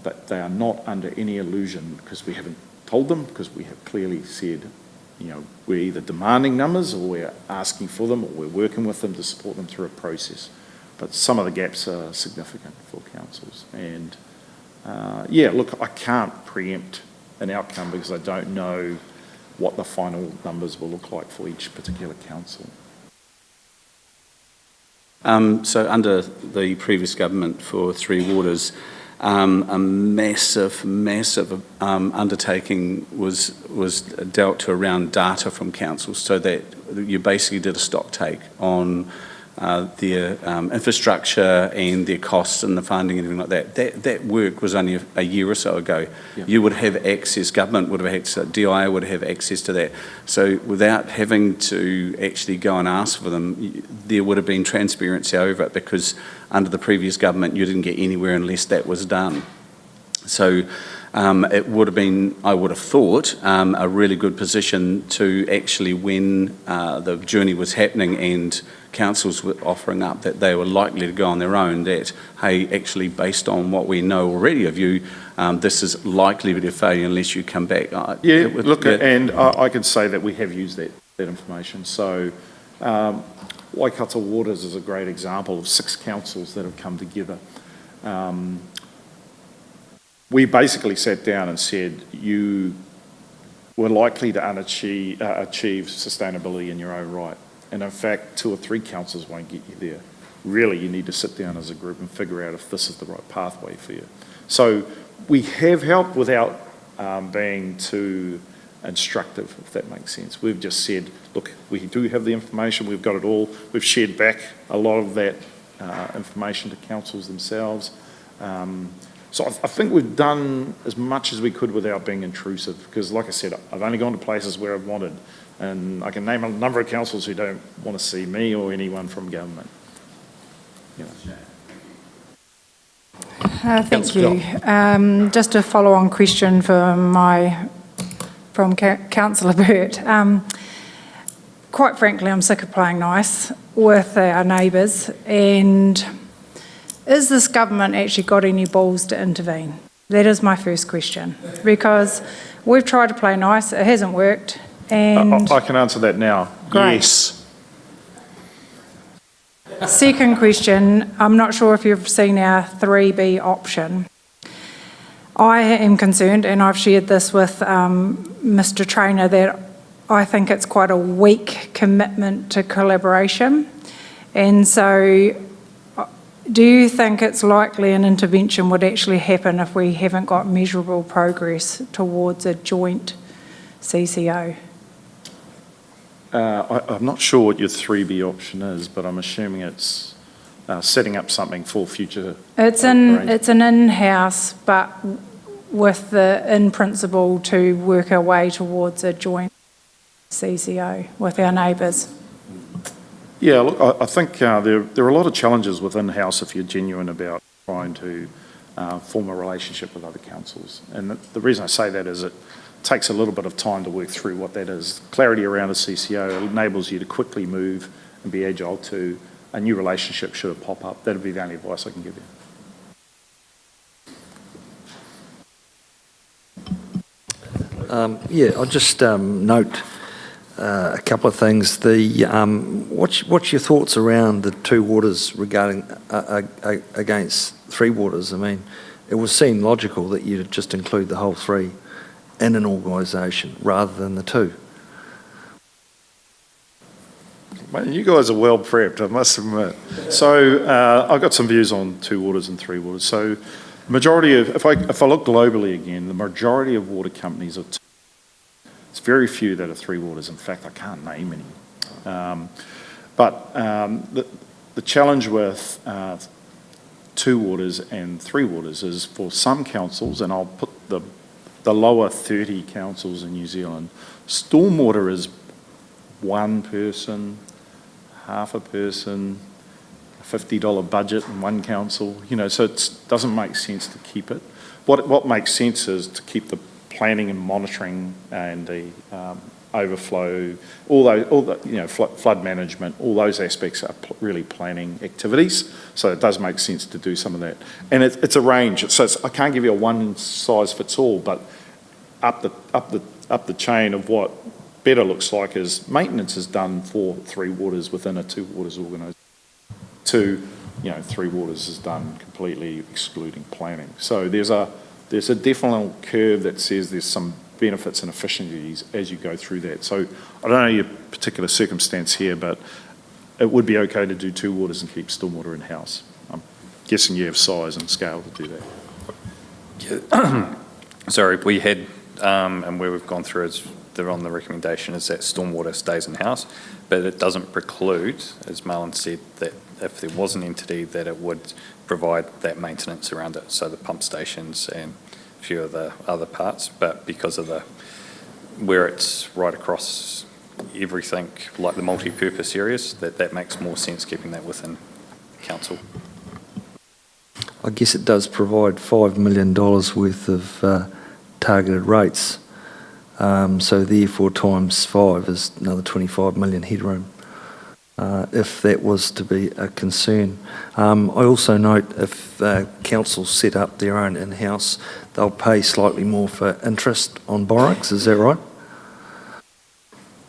but they are not under any illusion because we haven't told them, because we have clearly said, we're either demanding numbers or we're asking for them or we're working with them to support them through a process. But some of the gaps are significant for councils. And look, I can't preempt an outcome because I don't know what the final numbers will look like for each particular council. So under the previous government for Three Waters, a massive undertaking was dealt to around data from councils, so that you basically did a stock take on their infrastructure and their costs and the funding and everything like that. That work was only a year or so ago. Yeah. You would have access, government would have access, DI would have access to that. So without having to actually go and ask for them, there would have been transparency over it, because under the previous government you didn't get anywhere unless that was done. So it would have been, I would have thought, a really good position to actually, when the journey was happening and councils were offering up that they were likely to go on their own, that, hey, actually based on what we know already of you, this is likely to be a failure unless you come back. And I can say that we have used that information. So Waikato Waters is a great example of 6 councils that have come together. We basically sat down and said, you were likely to achieve sustainability in your own right. And in fact, 2 or 3 councils won't get you there. Really, you need to sit down as a group and figure out if this is the right pathway for you. So we have helped without being too instructive, if that makes sense. We've just said, look, we do have the information, we've got it all. We've shared back a lot of that information to councils themselves. So I think we've done as much as we could without being intrusive, because like I said, I've only gone to places where I've wanted, and I can name a number of councils who don't want to see me or anyone from government. Thank you. Just a follow-on question from Councillor Burt. Quite frankly, I'm sick of playing nice with our neighbours, and is this government actually got any balls to intervene? That is my first question, because we've tried to play nice, it hasn't worked, and... I can answer that now. Great. Yes. Second question, I'm not sure if you've seen our 3B option. I am concerned, and I've shared this with Mr. Traynor, that I think it's quite a weak commitment to collaboration. And so do you think it's likely an intervention would actually happen if we haven't got measurable progress towards a joint CCO? I'm not sure what your 3B option is, but I'm assuming it's setting up something for future. It's an in-house, but with the in principle to work our way towards a joint CCO with our neighbours. Yeah, look, I think there are a lot of challenges with in-house if you're genuine about trying to form a relationship with other councils. And the reason I say that is it takes a little bit of time to work through what that is. Clarity around a CCO enables you to quickly move and be agile to a new relationship should it pop up. That'd be the only advice I can give you. I'll just note a couple of things. What's your thoughts around the two waters regarding against three waters? I mean, it would seem logical that you'd just include the whole three in an organisation rather than the two. Well, you guys are well prepped, I must admit. So I've got some views on two waters and three waters. So majority of, if I look globally again, the majority of water companies are two. It's very few that are three waters. In fact, I can't name any. But the challenge with two waters and three waters is for some councils, and I'll put the lower 30 councils in New Zealand, stormwater is one person, half a person, a $50 budget in one council, so it doesn't make sense to keep it. What makes sense is to keep the planning and monitoring and the overflow, all the flood management, all those aspects are really planning activities. So it does make sense to do some of that. And it's a range. So I can't give you a one size fits all, but up the chain of what better looks like is maintenance is done for three waters within a two waters organisation. Three waters is done completely excluding planning. So there's a definite curve that says there's some benefits and efficiencies as you go through that. So I don't know your particular circumstance here, but it would be okay to do two waters and keep stormwater in-house. I'm guessing you have size and scale to do that. Yeah. Sorry, we had, and where we've gone through is on the recommendation is that stormwater stays in-house, but it doesn't preclude, as Marlon said, that if there was an entity that it would provide that maintenance around it, so the pump stations and a few of the other parts, but because of where it's right across everything, like the multi-purpose areas, that makes more sense keeping that within council. I guess it does provide $5 million worth of targeted rates. So therefore times 5 is another 25 million headroom, if that was to be a concern. I also note if councils set up their own in-house, they'll pay slightly more for interest on borrowings, is that right?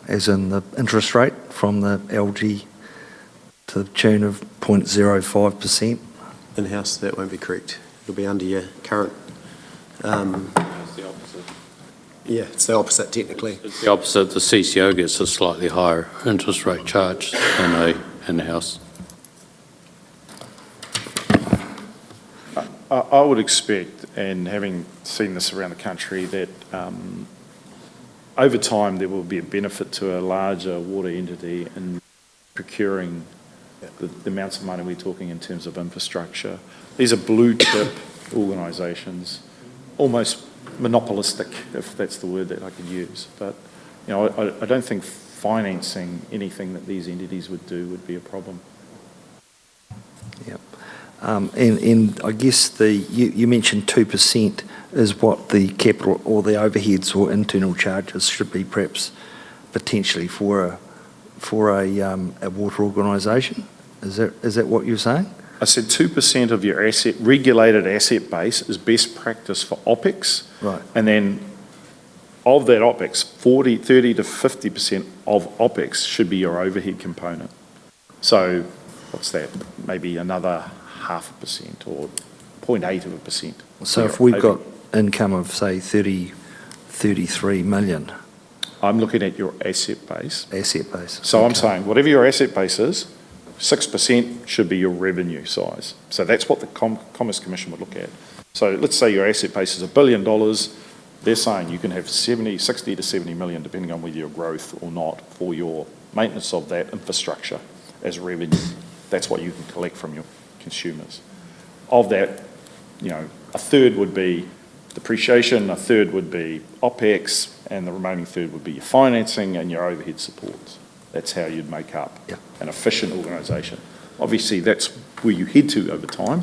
As in the interest rate from the LG to the tune of 0.05%. In-house, that won't be correct. It'll be under your current... It's the opposite. Yeah, it's the opposite technically. It's the opposite. The CCO gets a slightly higher interest rate charge than a in-house. I would expect, and having seen this around the country, that over time there will be a benefit to a larger water entity in procuring the amounts of money we're talking in terms of infrastructure. These are blue chip organisations, almost monopolistic, if that's the word that I could use. But I don't think financing anything that these entities would do would be a problem. Yep. And I guess you mentioned 2% is what the capital or the overheads or internal charges should be, perhaps potentially for a water organisation. Is that what you're saying? I said 2% of your regulated asset base is best practice for OPEX. Right. And then of that OPEX, 30 to 50% of OPEX should be your overhead component. So what's that? Maybe another 0.5% or 0.8%. So if we've got income of, say, 33 million. I'm looking at your asset base. Asset base. So okay. I'm saying whatever your asset base is, 6% should be your revenue size. So that's what the Commerce Commission would look at. So let's say your asset base is $1 billion. They're saying you can have 60 to 70 million, depending on whether you're growth or not, for your maintenance of that infrastructure as revenue. That's what you can collect from your consumers. Of that, a third would be depreciation, a third would be OPEX, and the remaining third would be your financing and your overhead supports. That's how you'd make up an efficient organisation. Obviously, that's where you head to over time,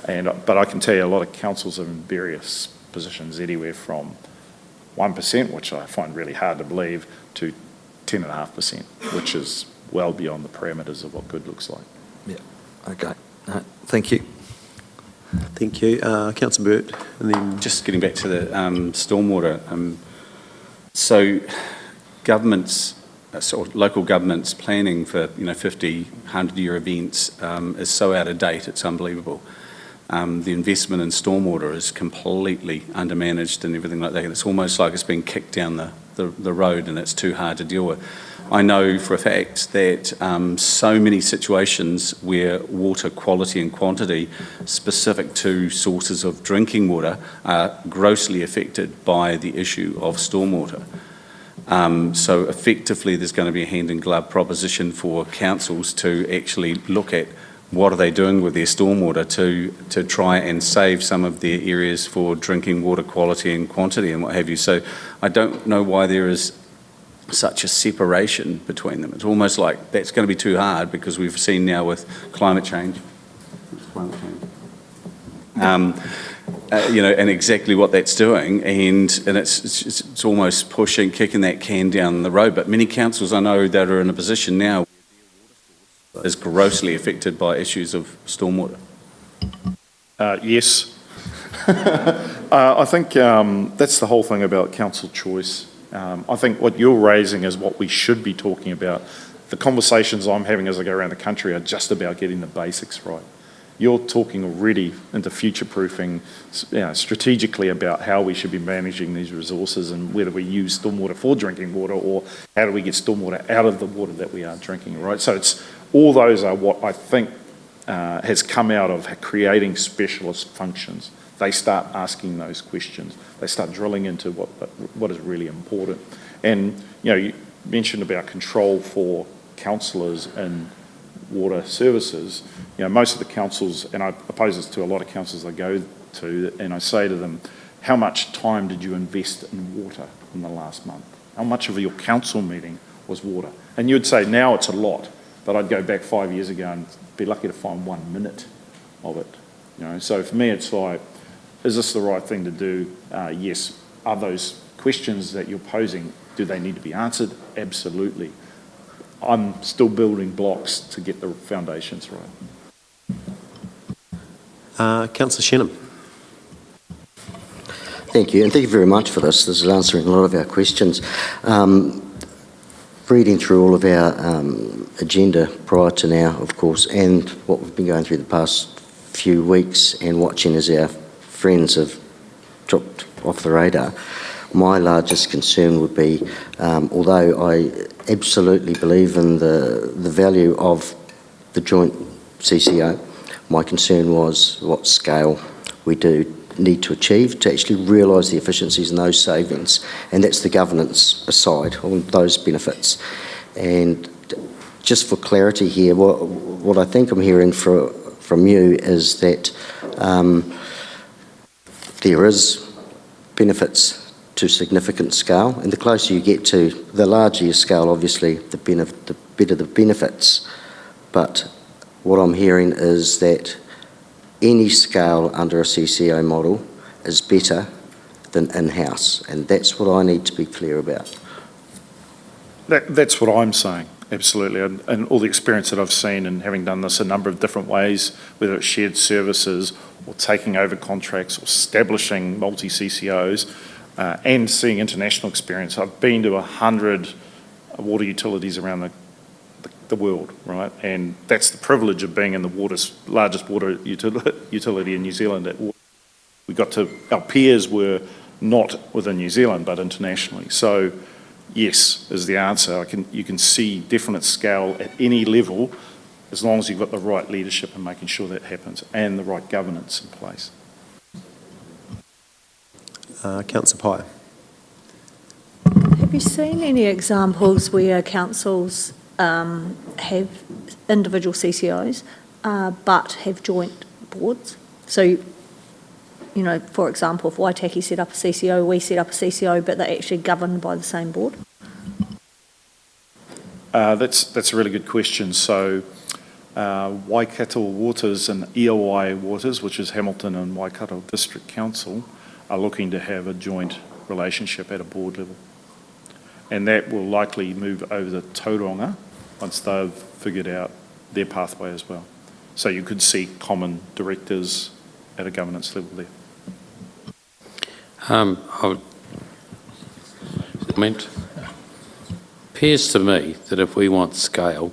but I can tell you a lot of councils are in various positions, anywhere from 1%, which I find really hard to believe, to 10.5%, which is well beyond the parameters of what good looks like. Yeah, okay. Thank you. Thank you. Councillor Burt, and then... Just getting back to the stormwater, So governments, sort of local governments planning for 50, 100-year events is so out of date, it's unbelievable. The investment in stormwater is completely undermanaged and everything like that. It's almost like it's been kicked down the road and it's too hard to deal with. I know for a fact that so many situations where water quality and quantity specific to sources of drinking water are grossly affected by the issue of stormwater. So effectively there's going to be a hand-in-glove proposition for councils to actually look at what are they doing with their stormwater to try and save some of their areas for drinking water quality and quantity and what have you. So I don't know why there is such a separation between them. It's almost like that's going to be too hard because we've seen now with climate change. And exactly what that's doing, and it's almost kicking that can down the road. But many councils I know that are in a position now is grossly affected by issues of stormwater. Yes. I think that's the whole thing about council choice. I think what you're raising is what we should be talking about. The conversations I'm having as I go around the country are just about getting the basics right. You're talking already into future-proofing, strategically about how we should be managing these resources and whether we use stormwater for drinking water or how do we get stormwater out of the water that we are drinking, right? So it's all those are what I think has come out of creating specialist functions. They start asking those questions. They start drilling into what is really important. And you mentioned about control for councillors and water services. Most of the councils, and I oppose this to a lot of councils I go to, and I say to them, how much time did you invest in water in the last month? How much of your council meeting was water? And you'd say now it's a lot, but I'd go back 5 years ago and be lucky to find 1 minute of it. So for me it's like, is this the right thing to do? Yes. Are those questions that you're posing, do they need to be answered? Absolutely. I'm still building blocks to get the foundations right. Councillor Shannon. Thank you, and thank you very much for this. This is answering a lot of our questions. Reading through all of our agenda prior to now, of course, and what we've been going through the past few weeks and watching as our friends have dropped off the radar, my largest concern would be, although I absolutely believe in the value of the joint CCO, my concern was what scale we do need to achieve to actually realise the efficiencies and those savings, and that's the governance aside on those benefits. And just for clarity here, what I think I'm hearing from you is that there is benefits to significant scale, and the closer you get to the larger your scale, obviously, the better the benefits. But what I'm hearing is that any scale under a CCO model is better than in-house, and that's what I need to be clear about. That's what I'm saying, absolutely, and all the experience that I've seen and having done this a number of different ways, whether it's shared services or taking over contracts or establishing multi-CCOs, and seeing international experience. I've been to 100 water utilities around the world, right? And that's the privilege of being in the largest water utility in New Zealand. Our peers were not within New Zealand, but internationally. So yes, is the answer. You can see definite scale at any level, as long as you've got the right leadership and making sure that happens, and the right governance in place. Councillor Pye. Have you seen any examples where councils have individual CCOs but have joint boards? So, for example, if Waitaki set up a CCO, we set up a CCO, but they're actually governed by the same board? That's a really good question. So Waikato Waters and EOI Waters, which is Hamilton and Waikato District Council, are looking to have a joint relationship at a board level. And that will likely move over to Tauranga once they've figured out their pathway as well. So you could see common directors at a governance level there. comment. Appears to me that if we want scale,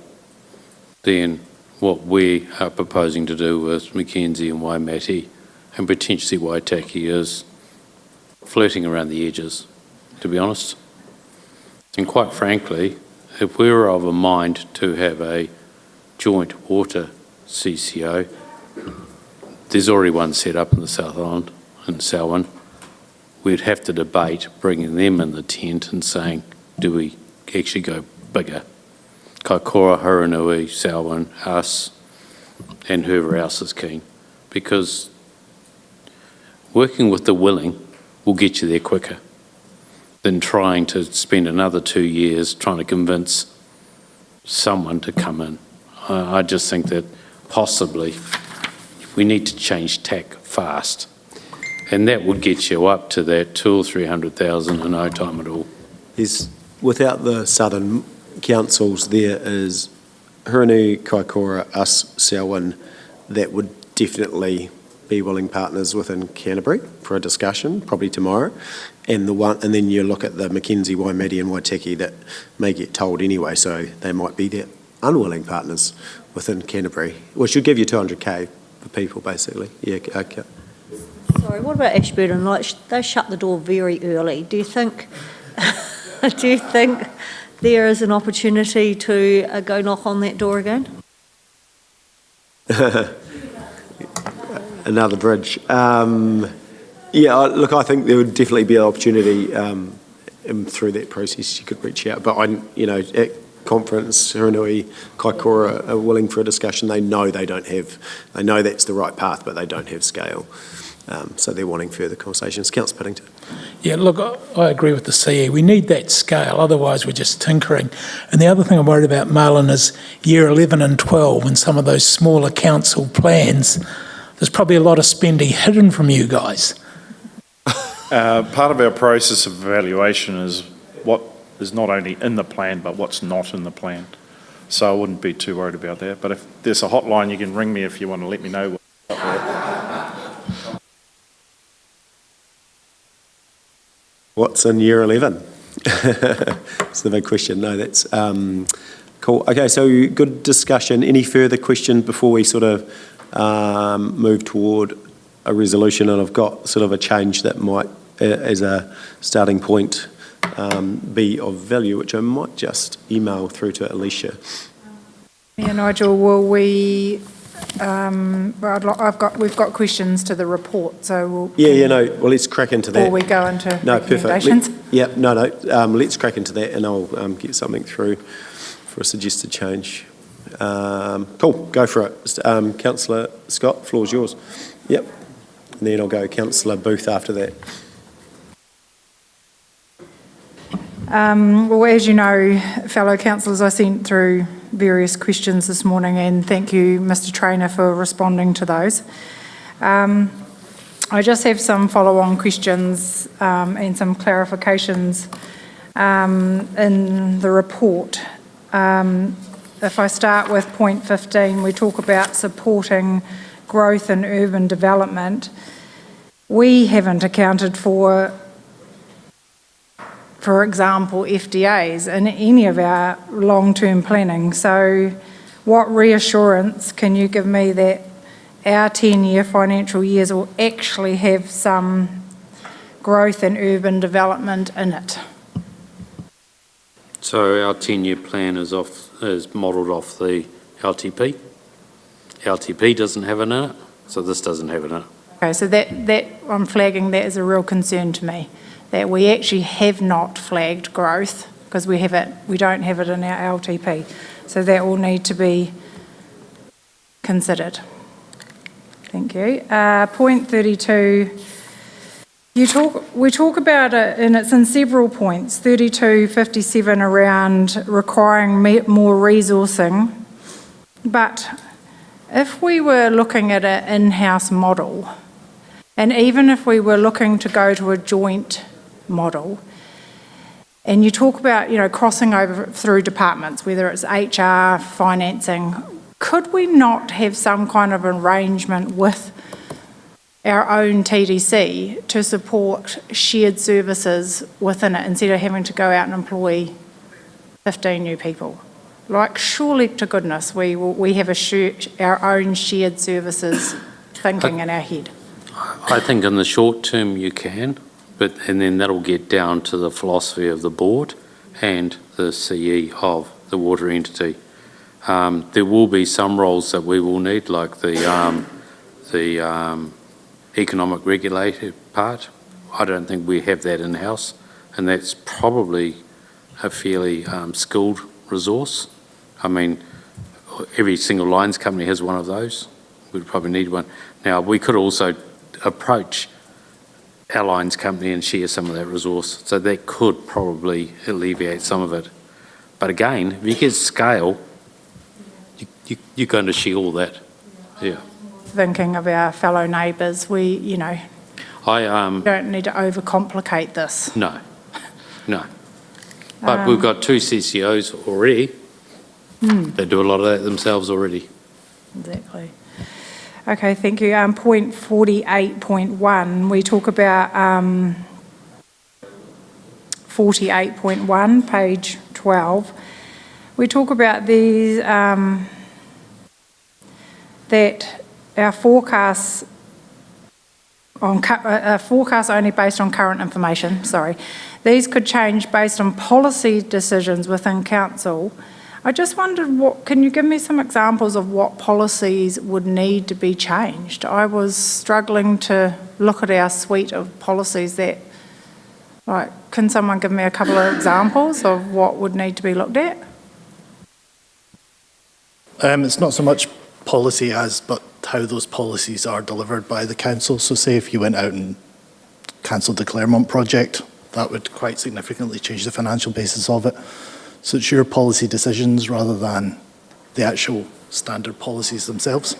then what we are proposing to do with Mackenzie and Waimate and potentially Waitaki is flirting around the edges, to be honest. And quite frankly, if we were of a mind to have a joint water CCO, there's already one set up in the South Island, in Selwyn. We'd have to debate bringing them in the tent and saying, do we actually go bigger? Kaikoura, Haranui, Selwyn, us, and whoever else is keen. Because working with the willing will get you there quicker than trying to spend another 2 years trying to convince someone to come in. I just think that possibly we need to change tack fast. And that would get you up to that 200,000 or 300,000 in no time at all. Without the southern councils, there is Haranui, Kaikoura, us, Selwyn, that would definitely be willing partners within Canterbury for a discussion, probably tomorrow. And then you look at the Mackenzie, Waimate and Waitaki that may get told anyway, so they might be their unwilling partners within Canterbury, which should give you 200k for people, basically. Yeah, okay. Sorry, what about Ashburton? Like, they shut the door very early. Do you think there is an opportunity to go knock on that door again? Another bridge. Look, I think there would definitely be an opportunity through that process. You could reach out, but at conference, Haranui, Kaikoura are willing for a discussion. They know they know that's the right path, but they don't have scale. So they're wanting further conversations. Councillor Piddington. Yeah, look, I agree with the CE. We need that scale, otherwise we're just tinkering. And the other thing I'm worried about, Marlon, is year 11 and 12 and some of those smaller council plans. There's probably a lot of spending hidden from you guys. Part of our process of evaluation is what is not only in the plan, but what's not in the plan. So I wouldn't be too worried about that. But if there's a hotline, you can ring me if you want to let me know what's up there. What's in year 11? That's the big question. No, that's cool. Okay, so good discussion. Any further questions before we sort of move toward a resolution? And I've got sort of a change that might, as a starting point, be of value, which I might just email through to Alicia. Yeah, Nigel, will we? We've got questions to the report, so we'll. Well, let's crack into that. Before we go into Perfect. recommendations. Let's crack into that, and I'll get something through for a suggested change. Cool, go for it. Councillor Scott, floor's yours. Yep. And then I'll go Councillor Booth after that. Well, as you know, fellow councillors, I sent through various questions this morning, and thank you, Mr. Traynor, for responding to those. I just have some follow-on questions and some clarifications in the report. If I start with point 15, we talk about supporting growth in urban development. We haven't accounted for example, FDAs in any of our long-term planning. So what reassurance can you give me that our 10-year financial years will actually have some growth in urban development in it? So our 10-year plan is modelled off the LTP. LTP doesn't have it in it, so this doesn't have it in it. Okay, so that I'm flagging that as a real concern to me, that we actually have not flagged growth because we don't have it in our LTP. So that will need to be considered. Thank you. Point 32, we talk about it, and it's in several points, 32, 57 around requiring more resourcing. But if we were looking at an in-house model, and even if we were looking to go to a joint model, and you talk about, crossing over through departments, whether it's HR, financing, could we not have some kind of arrangement with our own TDC to support shared services within it instead of having to go out and employ 15 new people. Like, surely to goodness, we have our own shared services thinking in our head. I think in the short term you can, and then that'll get down to the philosophy of the board and the CE of the water entity. There will be some roles that we will need, like the economic regulator part. I don't think we have that in-house, and that's probably a fairly skilled resource. I mean, every single lines company has one of those. We'd probably need one. Now, we could also approach our lines company and share some of that resource, so that could probably alleviate some of it. But again, if you get scale, you're going to share all that. Yeah. Thinking of our fellow neighbours, we don't need to overcomplicate this. No. But we've got 2 CCOs already. They do a lot of that themselves already. Exactly. Okay, thank you. Point 48.1, we talk about 48.1, page 12. We talk about these, that our forecasts only based on current information, These could change based on policy decisions within council. I just wondered, can you give me some examples of what policies would need to be changed? I was struggling to look at our suite of policies that, can someone give me a couple of examples of what would need to be looked at? It's not so much policy but how those policies are delivered by the council. So say if you went out and cancelled the Claremont project, that would quite significantly change the financial basis of it. So it's your policy decisions rather than the actual standard policies themselves.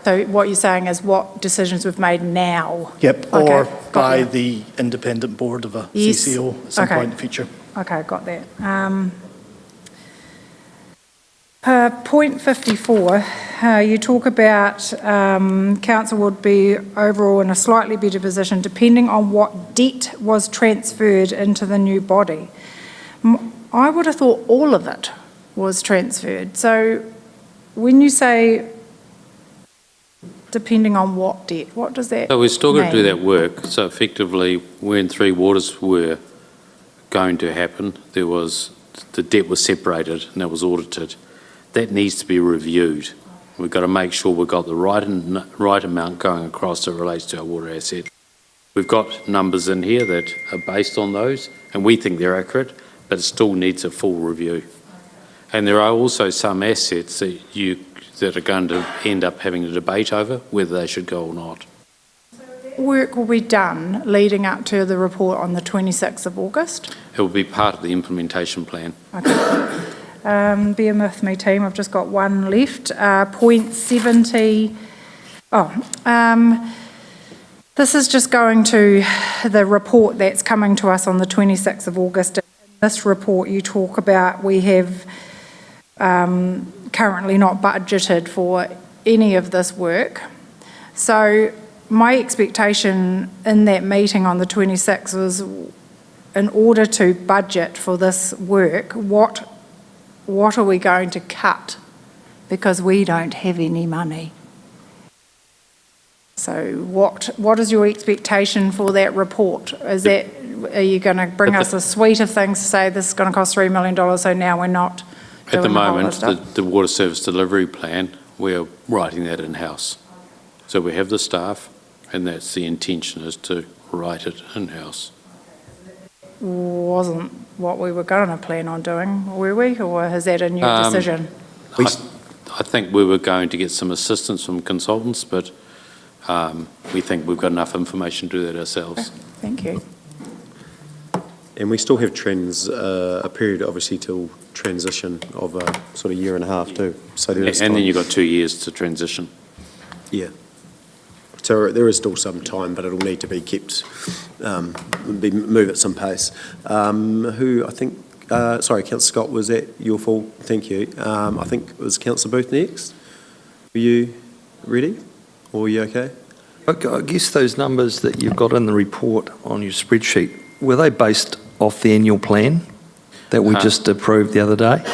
So what you're saying is what decisions we've made now? Yep, Okay, or by you. the independent board of a Yes. CCO at some Okay. point in the future. Okay, got that. Point 54, you talk about council would be overall in a slightly better position depending on what debt was transferred into the new body. I would have thought all of it was transferred. So when you say depending on what debt, what does that So we're still going to do mean? that work. So effectively, when Three Waters were going to happen, the debt was separated and that was audited. That needs to be reviewed. We've got to make sure we've got the right amount going across that relates to our water asset. We've got numbers in here that are based on those, and we think they're accurate, but it still needs a full review. And there are also some assets that are going to end up having a debate over whether they should go or not. Work will be done leading up to the report on the 26th of August. It will be part of the implementation plan. Okay. Bear with me, team. I've just got one left. Point 70. This is just going to the report that's coming to us on the 26th of August. In this report, you talk about we have currently not budgeted for any of this work. So my expectation in that meeting on the 26th was, in order to budget for this work, what are we going to cut? Because we don't have any money. So what is your expectation for that report? Are you going to bring us a suite of things to say this is going to cost $3 million, so now we're not doing At the moment, whole lot of the water service delivery plan, we're writing that in-house. So we have the staff, and that's the intention, is to write it in-house. Wasn't what we were going to plan on doing, were we? Or is that a new decision? I think we were going to get some assistance from consultants, but we think we've got enough information to do that ourselves. Okay, thank you. And we still have a period obviously till transition of a sort of year and a half too. So there is And time. then you've got 2 years to transition. Yeah. So there is still some time, but it'll need to be kept, move at some pace. Who I think, sorry, Councillor Scott, was that your fault? Thank you. I think it was Councillor Booth next. Were you ready? Or were you okay? I guess those numbers that you've got in the report on your spreadsheet, were they based off the annual plan that we just approved the other day?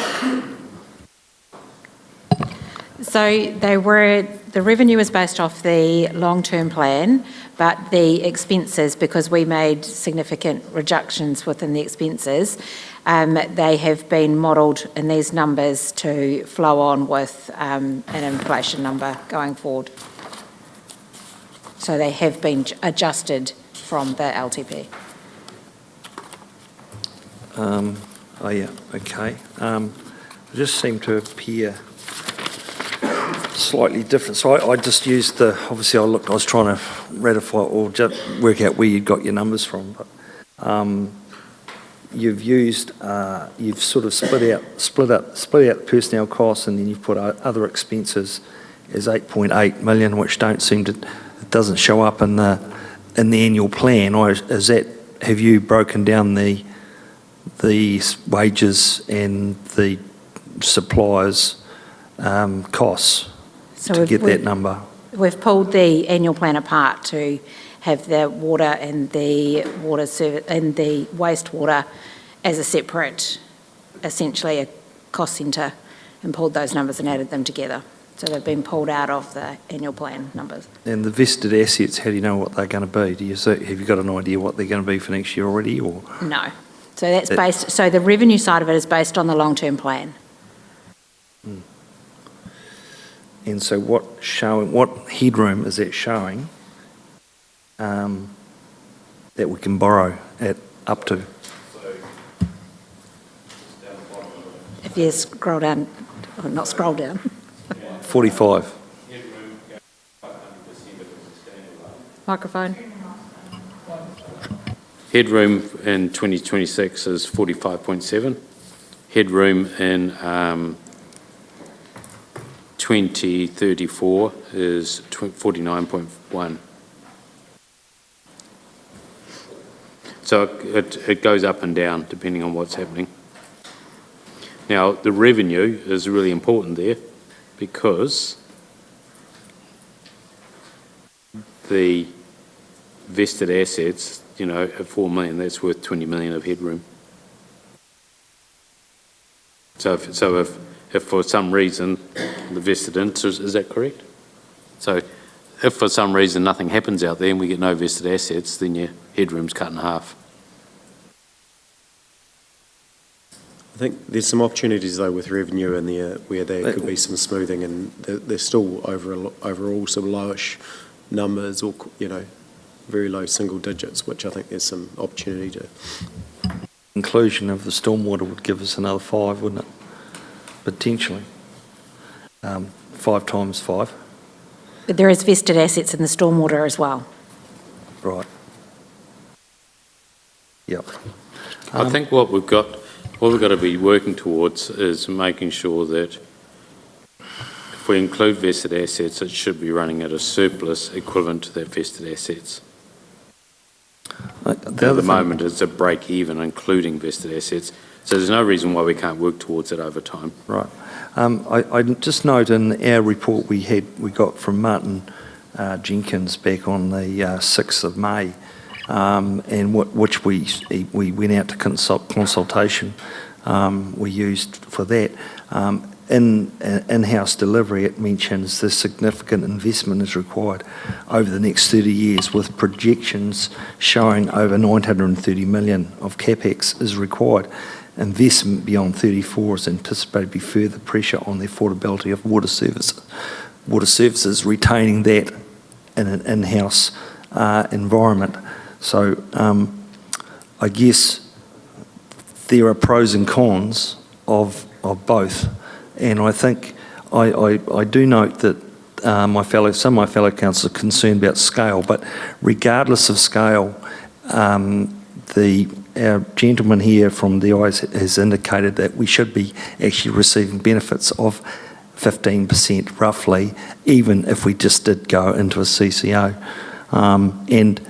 So the revenue was based off the long-term plan, but the expenses, because we made significant reductions within the expenses, they have been modelled in these numbers to flow on with an inflation number going forward. So they have been adjusted from the LTP. Oh yeah, okay. They just seem to appear slightly different. So I just used obviously I was trying to ratify or just work out where you got your numbers from. But you've sort of split out personnel costs, and then you've put other expenses as 8.8 million, which it doesn't show up in the annual plan. Or have you broken down the wages and the suppliers costs to get that number? We've pulled the annual plan apart to have the water and the water service and the wastewater as a separate, essentially a cost centre, and pulled those numbers and added them together. So they've been pulled out of the annual plan numbers. And the vested assets, how do you know what they're going to be? Have you got an idea what they're going to be for next year already, or? No. So that's based. So the revenue side of it is based on the long-term plan. And so what headroom is that showing that we can borrow at up to? If you scroll down, or not scroll down. 45. Microphone. Headroom in 2026 is 45.7. Headroom in 2034 is 49.1. So it goes up and down depending on what's happening. Now, the revenue is really important there because the vested assets, at 4 million, that's worth 20 million of headroom. So if for some reason the vested interest, is that correct? So if for some reason nothing happens out there and we get no vested assets, then your headroom's cut in half. I think there's some opportunities though with revenue in there where there could be some smoothing, and there's still overall some lowish numbers, or very low single digits, which I think there's some opportunity to. Inclusion of the stormwater would give us another 5, wouldn't it? Potentially. 5 times 5. But there is vested assets in the stormwater as well. Right. Yep. I think what we've got to be working towards is making sure that if we include vested assets, it should be running at a surplus equivalent to that vested assets. At the moment, it's a break even, including vested assets. So there's no reason why we can't work towards it over time. Right. I just note in our report we got from Martin Jenkins back on the 6th of May, and which we went out to consultation. We used for that. In-house delivery, it mentions the significant investment is required over the next 30 years, with projections showing over 930 million of capex is required. Investment beyond 34 is anticipated to be further pressure on the affordability of water services, retaining that in an in-house environment. So I guess there are pros and cons of both. And I think I do note that some of my fellow councillors are concerned about scale, but regardless of scale, our gentleman here from the IS has indicated that we should be actually receiving benefits of 15% roughly, even if we just did go into a CCO. And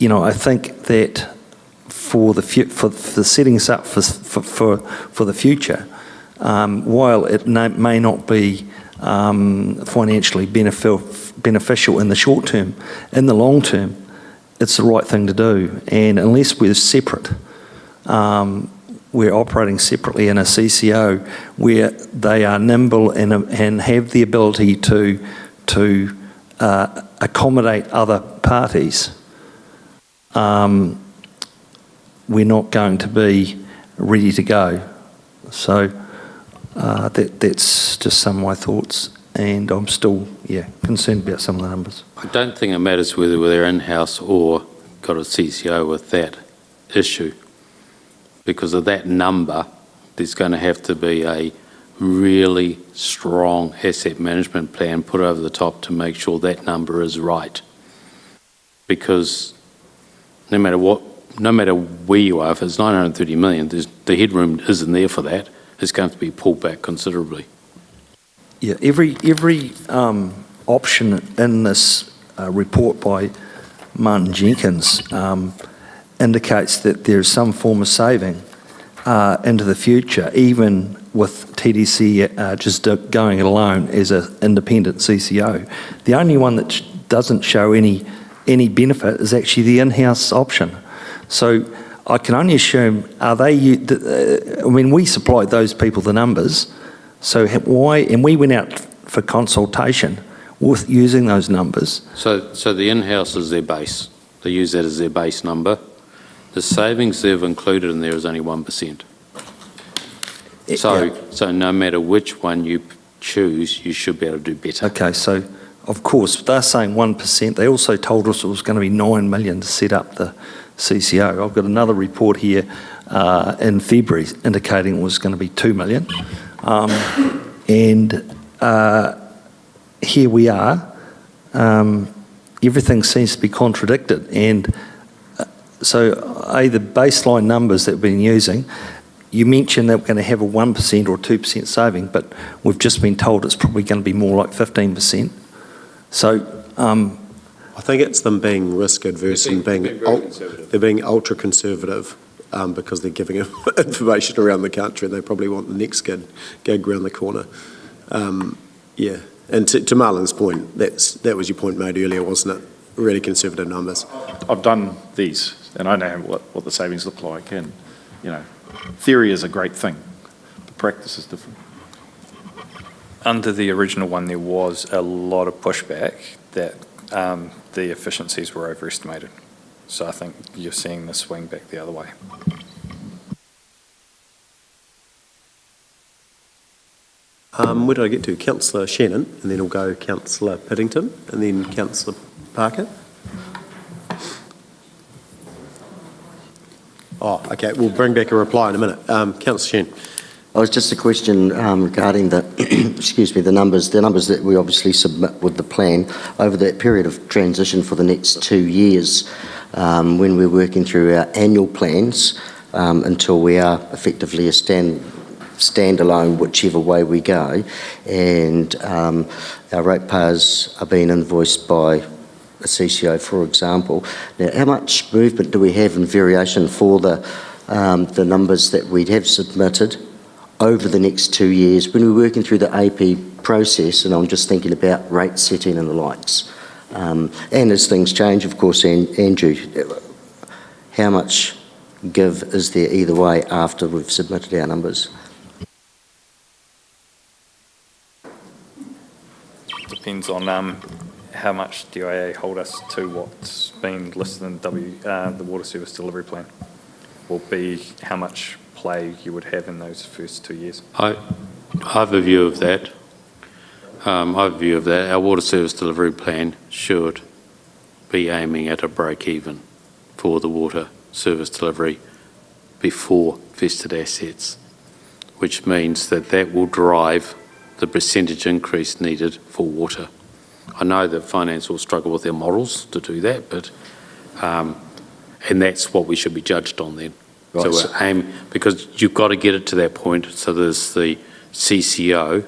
I think that for the setting us up for the future, while it may not be financially beneficial in the short term. In the long term, it's the right thing to do. And unless we're separate, we're operating separately in a CCO where they are nimble and have the ability to accommodate other parties, we're not going to be ready to go. So that's just some of my thoughts, and I'm still, concerned about some of the numbers. I don't think it matters whether they're in-house or got a CCO with that issue. Because of that number, there's going to have to be a really strong asset management plan put over the top to make sure that number is right. Because no matter where you are, if it's 930 million, the headroom isn't there for that. It's going to be pulled back considerably. Yeah, every option in this report by Martin Jenkins indicates that there's some form of saving into the future, even with TDC just going it alone as an independent CCO. The only one that doesn't show any benefit is actually the in-house option. So I can only assume, we supplied those people the numbers, so why, and we went out for consultation with using those numbers. So the in-house is their base. They use that as their base number. The savings they've included in there is only 1%. So no matter which one you choose, you should be able to do better. Okay, so of course, they're saying 1%. They also told us it was going to be 9 million to set up the CCO. I've got another report here in February indicating it was going to be 2 million. Here we are. Everything seems to be contradicted. And so the baseline numbers that we've been using, you mentioned that we're going to have a 1% or 2% saving, but we've just been told it's probably going to be more like 15%. So I think it's them being risk adverse and they're being ultra conservative because they're giving information around the country and they probably want the next gig around the corner. And to Marlon's point, that was your point made earlier, wasn't it? Really conservative numbers. I've done these, and I know what the savings look like, and, theory is a great thing. The practice is different. Under the original one, there was a lot of pushback that the efficiencies were overestimated. So I think you're seeing the swing back the other way. Where did I get to? Councillor Shannon, and then we'll go Councillor Piddington, and then Councillor Parker. Oh, okay, we'll bring back a reply in a minute. Councillor Shannon. Oh, it's just a question regarding the, the numbers that we obviously submit with the plan over that period of transition for the next 2 years, when we're working through our annual plans until we are effectively a standalone whichever way we go, and our ratepayers are being invoiced by a CCO, for example. Now, how much movement do we have in variation for the numbers that we'd have submitted over the next 2 years when we're working through the AP process? And I'm just thinking about rate setting and the likes. And as things change, of course, Andrew, how much give is there either way after we've submitted our numbers? Depends on how much DIA hold us to what's been listed in the Water Service Delivery Plan, will be how much play you would have in those first 2 years. I have a view of that. Our Water Service Delivery Plan should be aiming at a break-even for the water service delivery before vested assets, which means that will drive the percentage increase needed for water. I know that finance will struggle with their models to do that, but and that's what we should be judged on then. Right. So because you've got to get it to that point so there's the CCO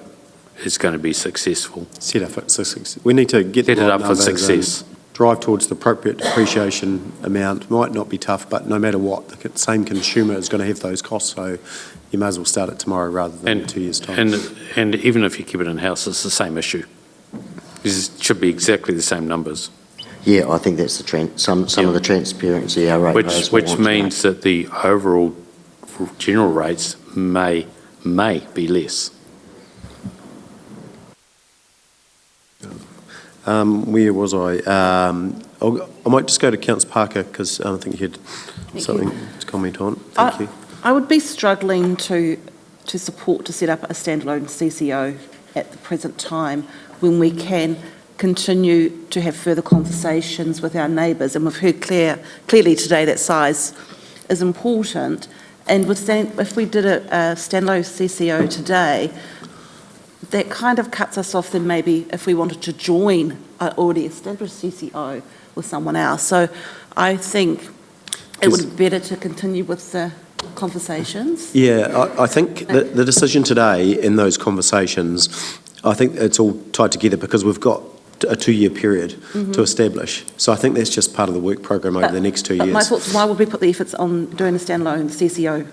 is going to be successful. Set up for success. We need to get set it up for success. drive towards the appropriate depreciation amount. Might not be tough, but no matter what, the same consumer is going to have those costs, so you may as well start it tomorrow rather than in 2 years' time. And even if you keep it in-house, it's the same issue. It should be exactly the same numbers. Yeah, I think that's the some of the transparency our ratepayers Which means that the overall general rates may be less. Where was I? I might just go to Councillor Parker because I think you had something to comment on. Thank you. I would be struggling to support to set up a standalone CCO at the present time when we can continue to have further conversations with our neighbours, and we've heard clearly today that size is important. And if we did a standalone CCO today, that kind of cuts us off then maybe if we wanted to join an already established CCO with someone else. So I think it would be better to continue with the conversations. Yeah, I think the decision today in those conversations, I think it's all tied together because we've got a 2-year period to establish. So I think that's just part of the work program over the next 2 years. My thoughts, why would we put the efforts on doing a standalone CCO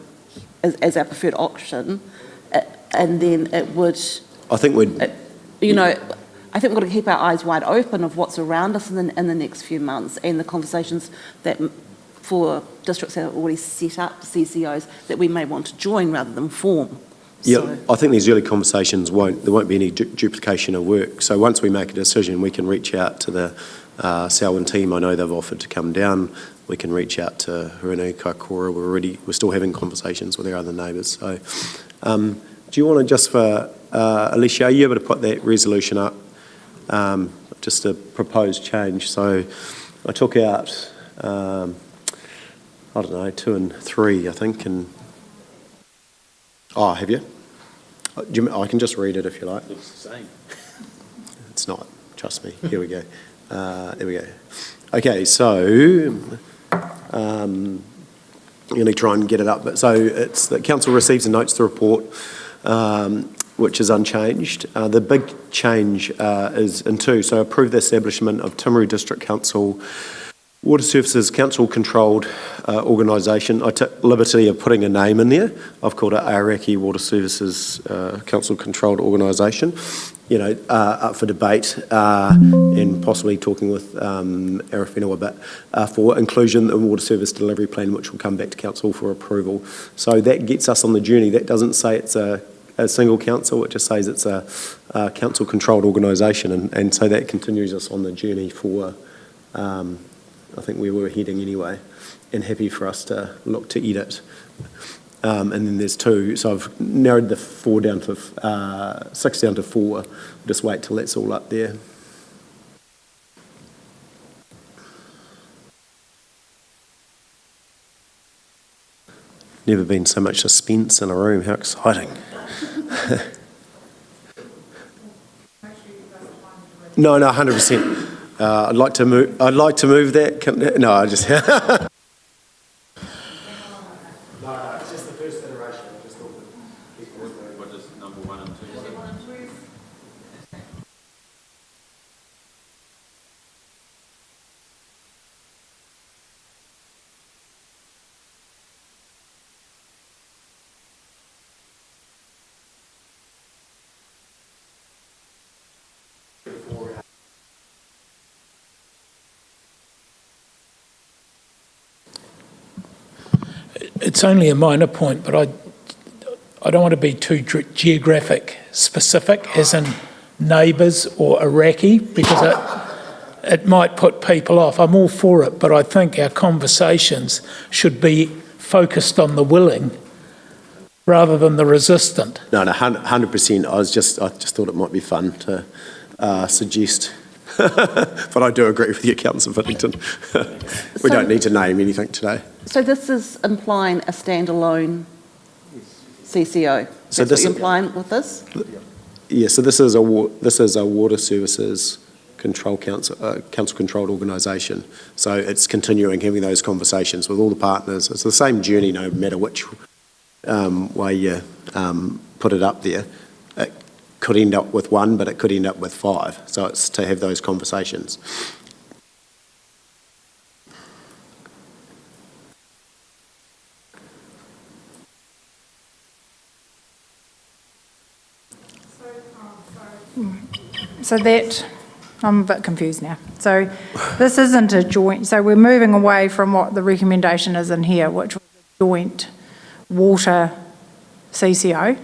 as our preferred option, and then it would... I think we'd... I think we've got to keep our eyes wide open of what's around us in the next few months, and the conversations that for districts that are already set up CCOs that we may want to join rather than form. Yeah, So, I think these early conversations there won't be any duplication of work. So once we make a decision, we can reach out to the Selwyn team. I know they've offered to come down. We can reach out to Hurunu Kaikoura. We're still having conversations with our other neighbours. So do you want to just for, Alicia, are you able to put that resolution up? Just a proposed change. So I took out, I don't know, 2 and 3, I think, and oh, have you? I can just read it if you like. Looks the same. It's not, trust me. Here we go. There we go. Okay, so I'm going to try and get it up. But so it's the council receives and notes the report, which is unchanged. The big change is in 2. So approve the establishment of Timaru District Council Water Services Council-controlled organisation. I took liberty of putting a name in there. I've called it Aoraki Water Services Council-controlled organisation. Up for debate and possibly talking with Arawhenua a bit for inclusion in the Water Service Delivery Plan, which will come back to council for approval. So that gets us on the journey. That doesn't say it's a single council, it just says it's a council-controlled organisation, and so that continues us on the journey for I think we were heading anyway, and happy for us to look to edit. And then there's 2, so I've narrowed the 4 down to 6 down to 4. Just wait till that's all up there. Never been so much suspense in a room. How exciting! No, 100%. I'd like to move that. No, I just. No, it's just the first iteration. I just thought that. What is number 1 and 2? It's only a minor point, but I don't want to be too geographic specific, as in neighbours or Iraqi, because it might put people off. I'm all for it, but I think our conversations should be focused on the willing rather than the resistant. No, 100%. I just thought it might be fun to suggest. But I do agree with you, Councillor Whittington. We don't need to name anything today. So this is implying a standalone CCO. So That's this what you're implying with this? Yeah. So this is a water services control council-controlled organisation. So it's continuing having those conversations with all the partners. It's the same journey, no matter which way you put it up there. It could end up with 1, but it could end up with 5. So it's to have those conversations. So that, I'm a bit confused now. So this isn't a joint, so we're moving away from what the recommendation is in here, which was a joint water CCO.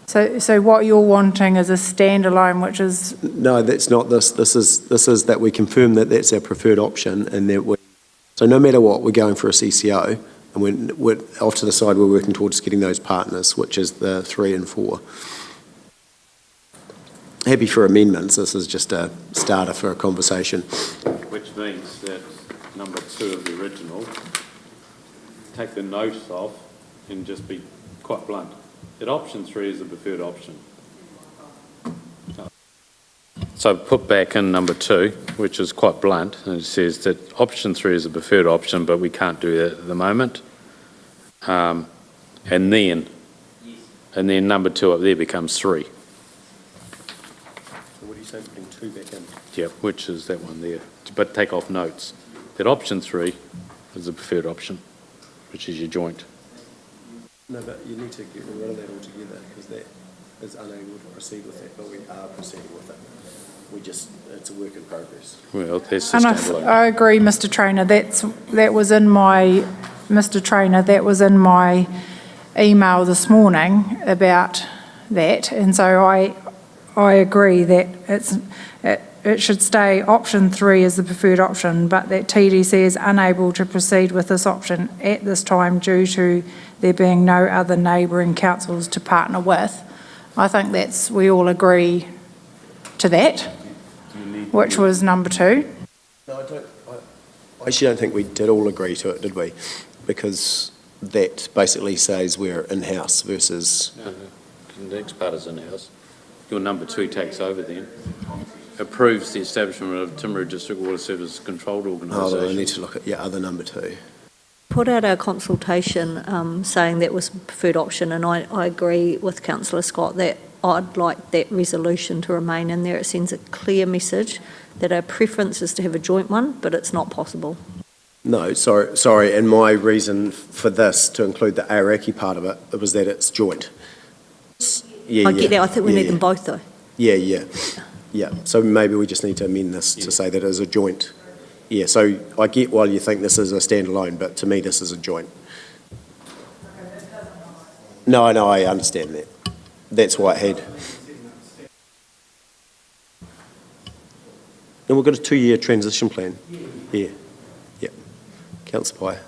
So what you're wanting is a standalone, which is... No, that's not this. This is that we confirm that that's our preferred option, and that so no matter what, we're going for a CCO, and we're off to the side, we're working towards getting those partners, which is the 3 and 4. Happy for amendments. This is just a starter for a conversation. Which means that number 2 of the original, take the note off and just be quite blunt. That option 3 is the preferred option. So put back in number 2, which is quite blunt, and it says that option 3 is the preferred option, but we can't do that at the moment. And then number 2 up there becomes 3. So what do you say, putting 2 back in? Yep, which is that one there. But take off notes. That option 3 is the preferred option, which is your joint. No, but you need to get rid of that altogether, because that is unable to proceed with that, but we are proceeding with it. It's a work in progress. Well, that's the And standalone. I agree, Mr Trainer, that was in my, Mr Trainer, that was in my email this morning about that, and so I agree that it should stay option 3 as the preferred option, but that TDC is unable to proceed with this option at this time due to there being no other neighbouring councils to partner with. I think we all agree to that, which was number 2. No, I actually don't think we did all agree to it, did we? Because that basically says we're in-house versus... No, the next part is in-house. Your number 2 takes over then. Approves the establishment of Timaru District Water Services Controlled Organisation. Oh, I need to look at your other number 2. Put out a consultation saying that was a preferred option, and I agree with Councillor Scott that I'd like that resolution to remain in there. It sends a clear message that our preference is to have a joint one, but it's not possible. No, sorry, and my reason for this, to include the Aoraki part of it, was that it's joint. I get that. I think we need them both, though. Yeah. So maybe we just need to amend this to say that it is a joint. Yeah, so I get why you think this is a standalone, but to me this is a joint. No, I understand that. That's why it had. And we've got a 2-year transition plan. Yeah. Councillor Pye.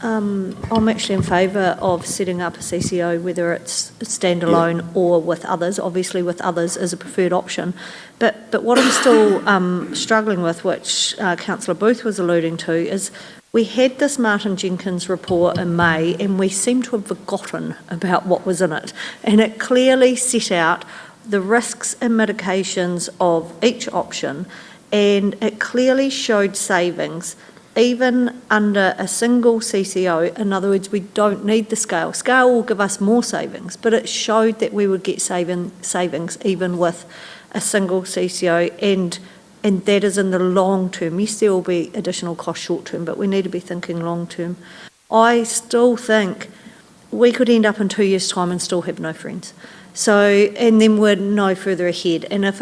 I'm actually in favour of setting up a CCO, whether it's standalone or with others. Obviously, with others is a preferred option. But what I'm still struggling with, which Councillor Booth was alluding to, is we had this Martin Jenkins report in May, and we seem to have forgotten about what was in it. And it clearly set out the risks and mitigations of each option, and it clearly showed savings even under a single CCO. In other words, we don't need the scale. Scale will give us more savings, but it showed that we would get savings even with a single CCO, and that is in the long term. Yes, there will be additional cost short term, but we need to be thinking long term. I still think we could end up in 2 years' time and still have no friends. So, and then we're no further ahead. And if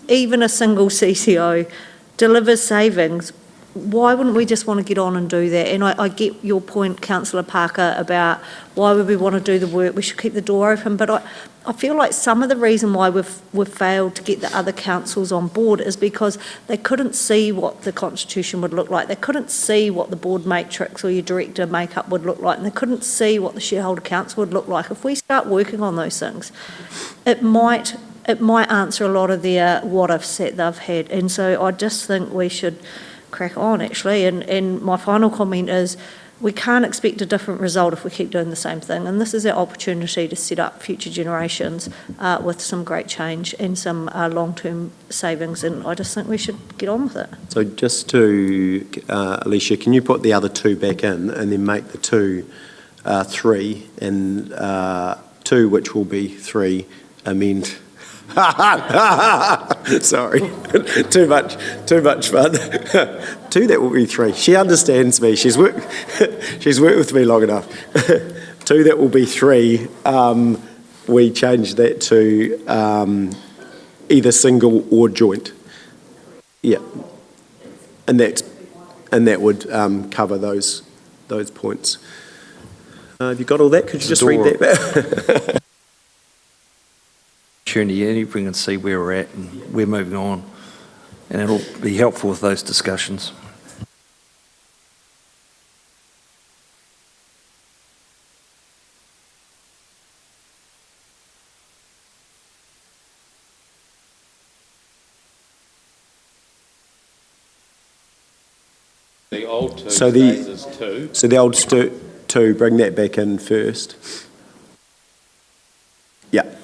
even a single CCO delivers savings, why wouldn't we just want to get on and do that? And I get your point, Councillor Parker, about why would we want to do the work? We should keep the door open. But I feel like some of the reason why we've failed to get the other councils on board is because they couldn't see what the constitution would look like. They couldn't see what the board matrix or your director makeup would look like, and they couldn't see what the shareholder council would look like. If we start working on those things, it might answer a lot of their what-ifs that they've had. And so I just think we should crack on, actually. And my final comment is we can't expect a different result if we keep doing the same thing. And this is our opportunity to set up future generations with some great change and some long-term savings. And I just think we should get on with it. So just to, Alicia, can you put the other 2 back in and then make the 2 3, and 2, which will be 3, amend. Sorry, too much fun. 2, that will be 3. She understands me. She's worked with me long enough. 2, that will be 3. we change that to either single or joint. Yeah. And that would cover those points. Have you got all that? Could you just read that back? Opportunity, anybody can see where we're at and we're moving on. And it'll be helpful with those discussions. The old two So stays as two. So the old two, bring that back in first. Yeah.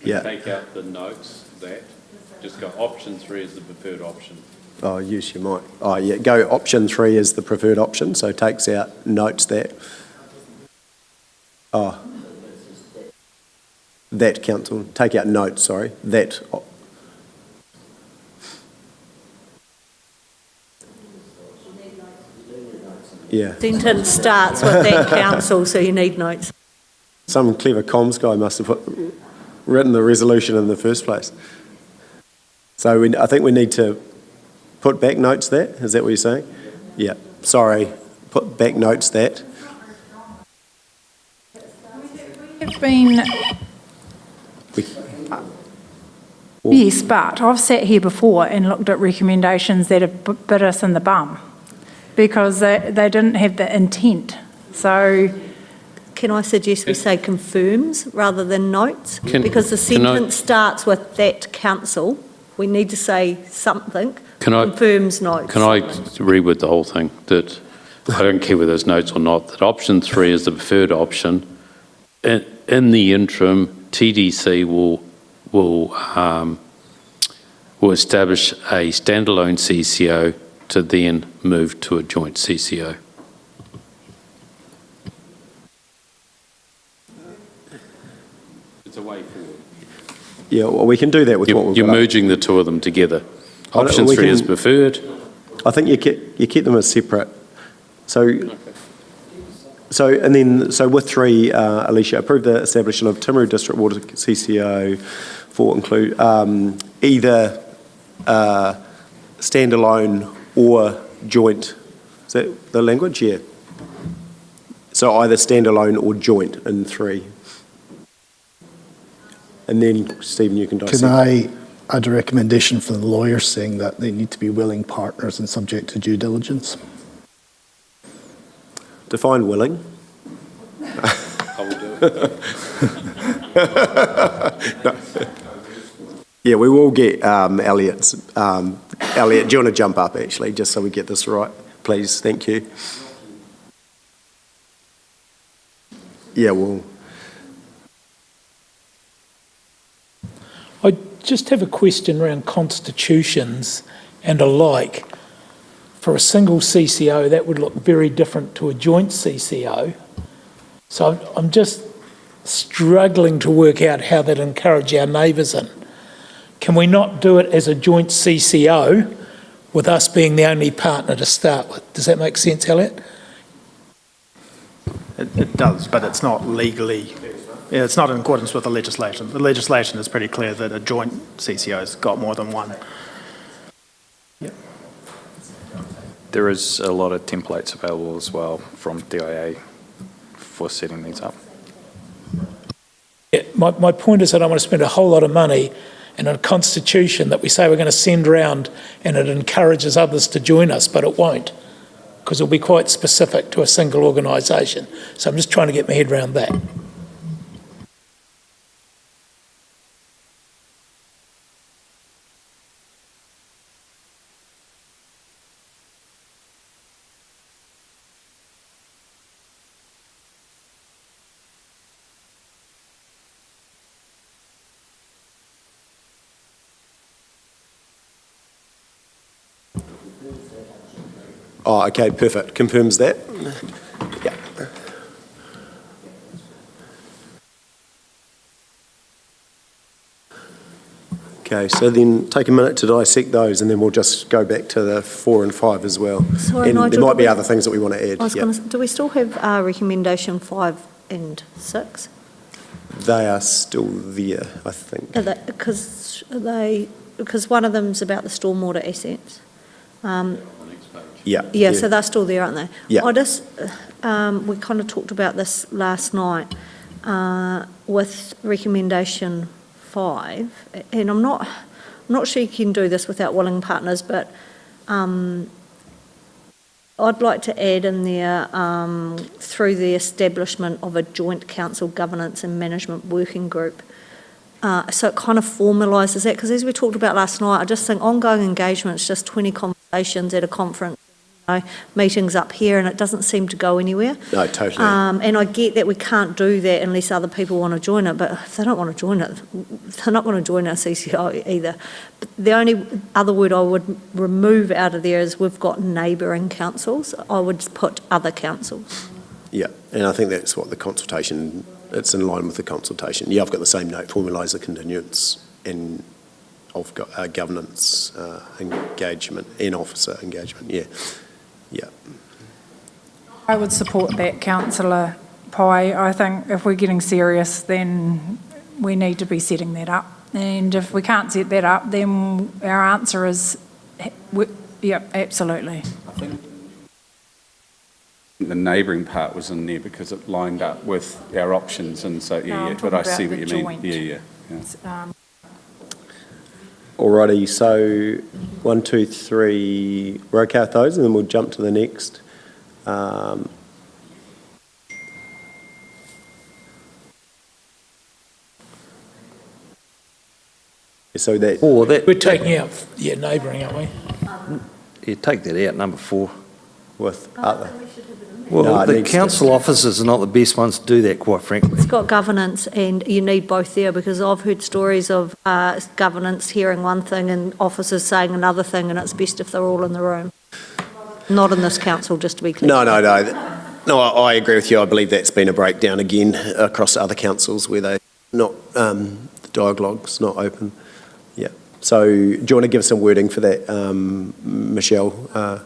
Yeah. Take out the notes, that. Just go option 3 as the preferred option. Oh, yes, you might. Oh, yeah, go option 3 as the preferred option, so takes out notes that. Oh. That council, take out notes, sorry, that. Yeah. Sentence starts with that council, so you need notes. Some clever comms guy must have written the resolution in the first place. So I think we need to put back notes that. Is that what you're saying? Yeah. Sorry. Put back notes that. Have been, yes, but I've sat here before and looked at recommendations that have bit us in the bum because they didn't have the intent. So Can I suggest we say confirms rather than notes? Because the can I- sentence starts with that council. We need to say something. Confirms notes. Can I read with the whole thing? That I don't care whether there's notes or not, that option 3 is the preferred option. In the interim, TDC will establish a standalone CCO to then move to a joint CCO. It's a way forward. Yeah, well, we can do that with what we've You're got. merging the two of them together. I don't- Option we 3 is can- preferred. I think you keep them as separate. So with 3, Alicia, approve the establishment of Timaru District Water CCO for include either standalone or joint. Is that the language? Yeah. So either standalone or joint in 3. And then, Stephen, you can dissect. Can I add a recommendation from the lawyer saying that they need to be willing partners and subject to due diligence? Define willing. I will do it. No. Yeah, we will get Elliot's. Elliot, do you want to jump up, actually, just so we get this right? Please, thank you. Yeah, well. I just have a question around constitutions and alike. For a single CCO, that would look very different to a joint CCO. So I'm just struggling to work out how that encourage our neighbours in. Can we not do it as a joint CCO with us being the only partner to start with? Does that make sense, Elliot? It does, but it's not legally, it's not in accordance with the legislation. The legislation is pretty clear that a joint CCO's got more than one. Yep. There is a lot of templates available as well from DIA for setting these up. Yeah, my point is I don't want to spend a whole lot of money in a constitution that we say we're going to send round and it encourages others to join us, but it won't, because it'll be quite specific to a single organisation. So I'm just trying to get my head around that. Oh, okay, perfect. Confirms that. Yeah. Okay, so then take a minute to dissect those and then we'll just go back to the 4 and 5 as well. Sorry, and Nigel, there might do be we- other things that we want to add. I was Yep. going to, do we still have recommendation 5 and 6? They are still there, I think. Because one of them's about the stormwater assets. Yeah. Yeah, so they're still there, aren't they? Yeah. I just, we kind of talked about this last night with recommendation 5, and I'm not sure you can do this without willing partners, but I'd like to add in there through the establishment of a joint council governance and management working group. So it kind of formalises that, because as we talked about last night, I just think ongoing engagement is just 20 conversations at a conference, meetings up here, and it doesn't seem to go anywhere. No, totally. And I get that we can't do that unless other people want to join it, but if they don't want to join it, they're not going to join our CCO either. But the only other word I would remove out of there is we've got neighbouring councils. I would put other councils. Yeah, and I think that's what the consultation, it's in line with the consultation. Yeah, I've got the same note, formalise the continuance and of governance engagement and officer engagement, yeah. Yeah. I would support that, Councillor Pye. I think if we're getting serious, then we need to be setting that up. And if we can't set that up, then our answer is, yeah, absolutely. I think the neighbouring part was in there because it lined up with our options, and so, No, I'm but I talking see about what the you mean. joint. Yeah. Alrighty, so 1, 2, 3, we're okay with those, and then we'll jump to the next. So that... We're taking out, neighbouring, aren't we? You take that out, number 4. With other... Well, No, it the needs to- council officers are not the best ones to do that, quite frankly. It's got governance, and you need both there, because I've heard stories of governance hearing one thing and officers saying another thing, and it's best if they're all in the room. Not in this council, just to be clear. No, I agree with you. I believe that's been a breakdown again across other councils where they not, the dialogue's not open. Yeah. So do you want to give some wording for that, Michelle?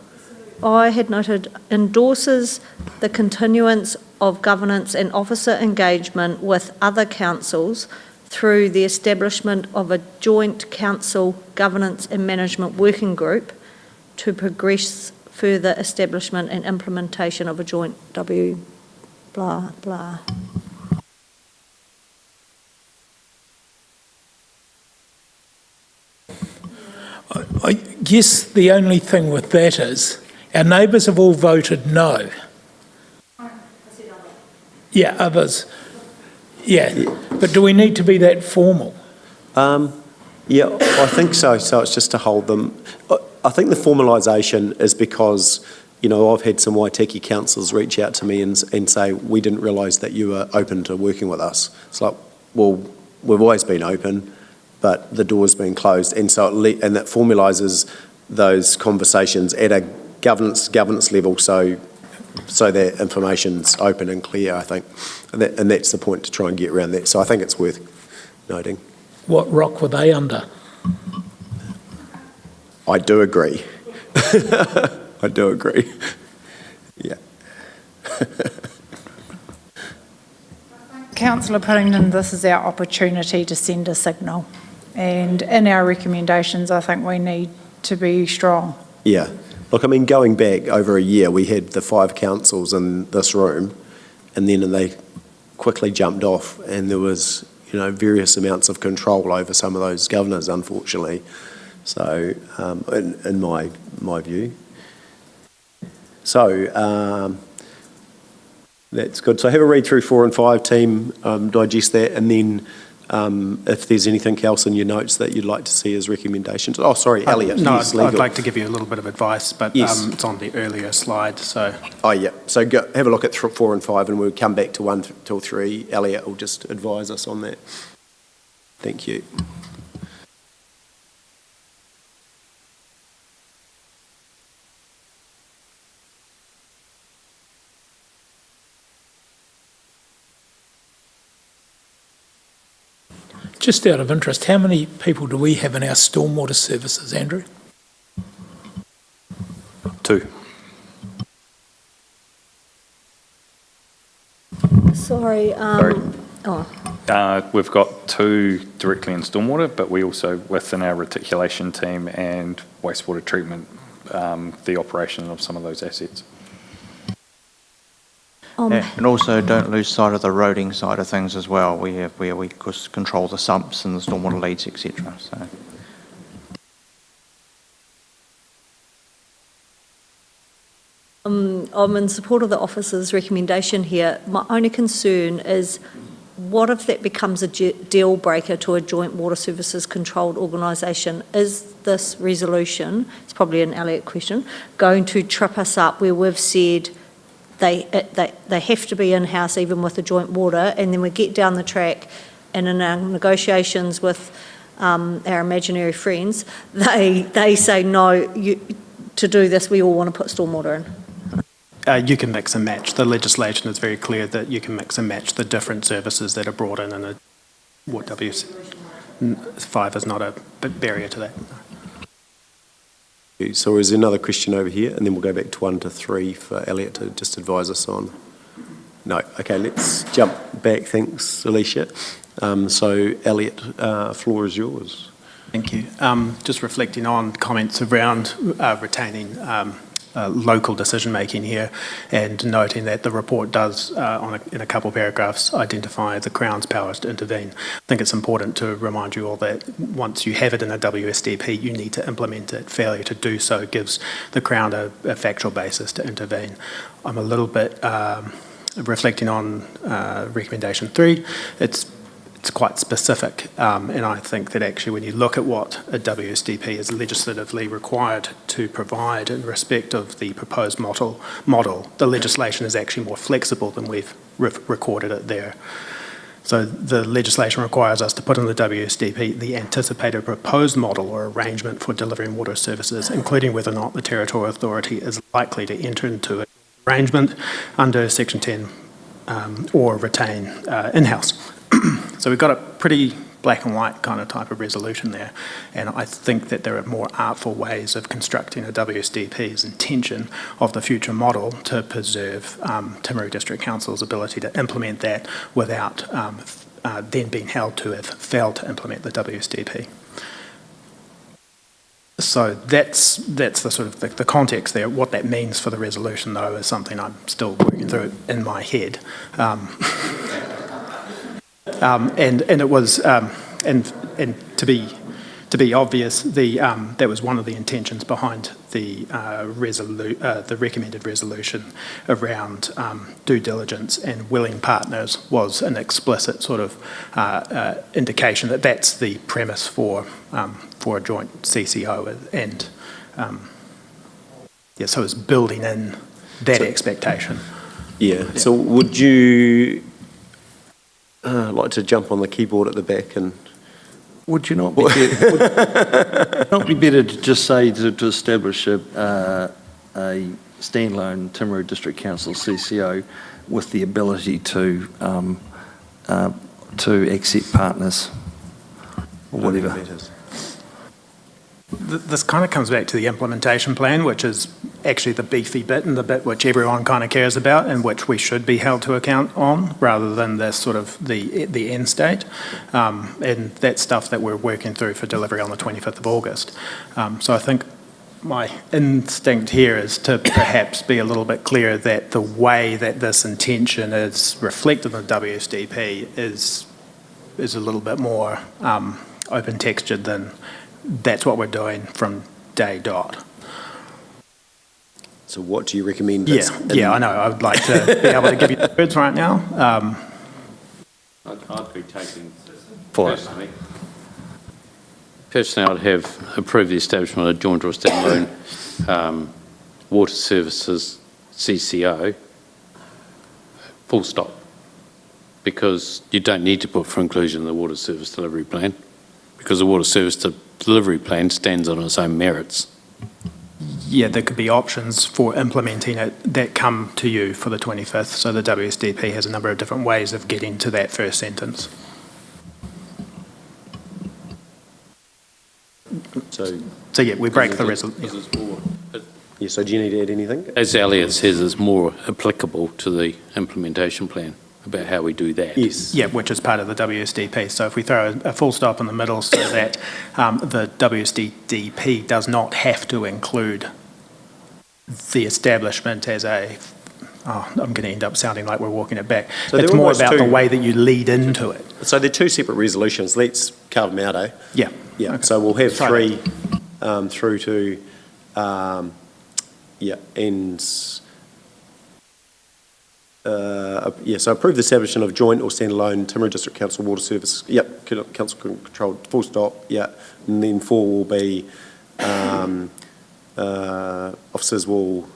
I had noted endorses the continuance of governance and officer engagement with other councils through the establishment of a joint council governance and management working group to progress further establishment and implementation of a joint blah, blah. I guess the only thing with that is our neighbours have all voted no. Yeah, others. Yeah, but do we need to be that formal? Yeah, I think so. So it's just to hold them. I think the formalisation is because, I've had some Waitaki councillors reach out to me and say, we didn't realise that you were open to working with us. It's like, well, we've always been open, but the door's been closed. And so and that formalises those conversations at a governance level so that information's open and clear, I think. And that's the point, to try and get around that. So I think it's worth noting. What rock were they under? I do agree. I do agree. Yeah. Councillor Piddington, this is our opportunity to send a signal. And in our recommendations, I think we need to be strong. Yeah. Look, I mean, going back over a year, we had the 5 councils in this room, and then they quickly jumped off, and there was, various amounts of control over some of those governors, unfortunately. So, in my view. So, that's good. So have a read through 4 and 5, team, digest that, and then if there's anything else in your notes that you'd like to see as recommendations. Oh, sorry, Elliot. No, yes, I'd legal. like to give you a little bit of advice, but Yes. it's on the earlier slide, so... Oh, yeah. So have a look at 4 and 5, and we'll come back to 1 till 3. Elliot will just advise us on that. Thank you. Just out of interest, how many people do we have in our stormwater services, Andrew? 2. Sorry. We've got 2 directly in stormwater, but we also, within our reticulation team and wastewater treatment, the operation of some of those assets. And also don't lose sight of the roading side of things as well. We have where we control the sumps and the stormwater leads, etc. So. I'm in support of the officer's recommendation here. My only concern is what if that becomes a deal breaker to a joint water services controlled organisation? Is this resolution, it's probably an Elliott question, going to trip us up where we've said they have to be in-house even with the joint water, and then we get down the track and in our negotiations with our imaginary friends, they say, no, to do this we all want to put stormwater in? You can mix and match. The legislation is very clear that you can mix and match the different services that are brought in a what WS5 is not a barrier to that. So is there another question over here? And then we'll go back to 1 to 3 for Elliot to just advise us on. No. Okay, let's jump back. Thanks, Alicia. So Elliot, floor is yours. Thank you. Just reflecting on comments around retaining local decision-making here, and noting that the report does, in a couple of paragraphs, identify the Crown's powers to intervene. I think it's important to remind you all that once you have it in a WSDP, you need to implement it. Failure to do so gives the Crown a factual basis to intervene. I'm a little bit reflecting on recommendation 3. It's quite specific, and I think that actually when you look at what a WSDP is legislatively required to provide in respect of the proposed model, the legislation is actually more flexible than we've recorded it there. So the legislation requires us to put in the WSDP the anticipated proposed model or arrangement for delivering water services, including whether or not the territorial authority is likely to enter into an arrangement under Section 10 or retain in-house. So we've got a pretty black and white kind of type of resolution there, and I think that there are more artful ways of constructing a WSDP's intention of the future model to preserve Timaru District Council's ability to implement that without then being held to have failed to implement the WSDP. So that's the sort of the context there. What that means for the resolution, though, is something I'm still working through in my head. And it was and to be obvious, that was one of the intentions behind the recommended resolution around due diligence and willing partners was an explicit sort of indication that that's the premise for a joint CCO, and so it's building in that expectation. Yeah. So would you like to jump on the keyboard at the back and? Would you not be better to just say to establish a standalone Timaru District Council CCO with the ability to accept partners or whatever? This kind of comes back to the implementation plan, which is actually the beefy bit and the bit which everyone kind of cares about and which we should be held to account on, rather than the sort of the end state. And that's stuff that we're working through for delivery on the 25th of August. So I think my instinct here is to perhaps be a little bit clearer that the way that this intention is reflected in the WSDP is a little bit more open textured than that's what we're doing from day dot. So what do you recommend? Yeah, I know. I would like to be able to give you the words right now. I'd be taking personally, I'd have approved the establishment of a joint or standalone water services CCO, full stop, because you don't need to put for inclusion in the water service delivery plan, because the water service delivery plan stands on its own merits. Yeah, there could be options for implementing it that come to you for the 25th. So the WSDP has a number of different ways of getting to that first sentence. So yeah, we break the resolution. Yeah, so do you need to add anything? As Elliot says, it's more applicable to the implementation plan about how we do that. Yes. Yeah, which is part of the WSDP. So if we throw a full stop in the middle so that the WSDP does not have to include the establishment as a, I'm going to end up sounding like we're walking it back. So it's they're more almost about the two- way that you lead into it. So they're two separate resolutions. Let's carve them out, eh? Yeah. Yeah, Okay. so we'll have Try three through to, so approve the establishment of joint or standalone Timaru District Council Water Service, council controlled, full stop, and then 4 will be, officers will,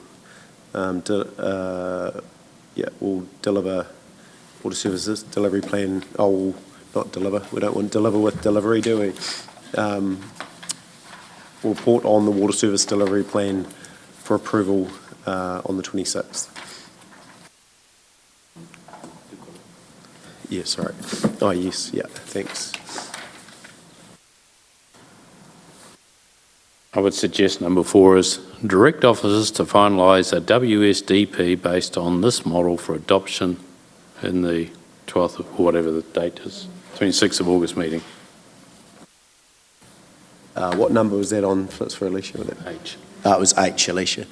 will deliver water services, delivery plan, not deliver, we don't want deliver with delivery, do we? We'll report on the water service delivery plan for approval on the 26th. Yeah, sorry. Oh, yes, yeah, thanks. I would suggest number 4 is direct officers to finalise a WSDP based on this model for adoption in the 12th of, or whatever the date is, 26th of August meeting. What number was that on? That's for Alicia, wasn't it? H. It was H, Alicia.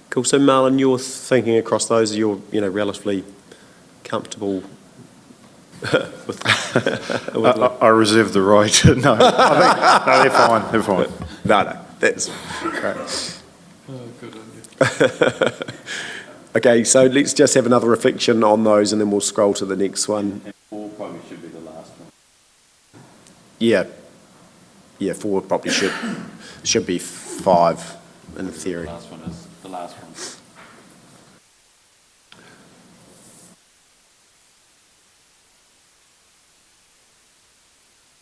Cool. So, Marlon, you're thinking across those, you're relatively comfortable with. I reserve the right. No, they're fine. They're fine. No, that's great. Good on you. Okay, so let's just have another reflection on those, and then we'll scroll to the next one. 4 probably should be the last one. Yeah, 4 probably should be 5 in theory. The last one is the last one.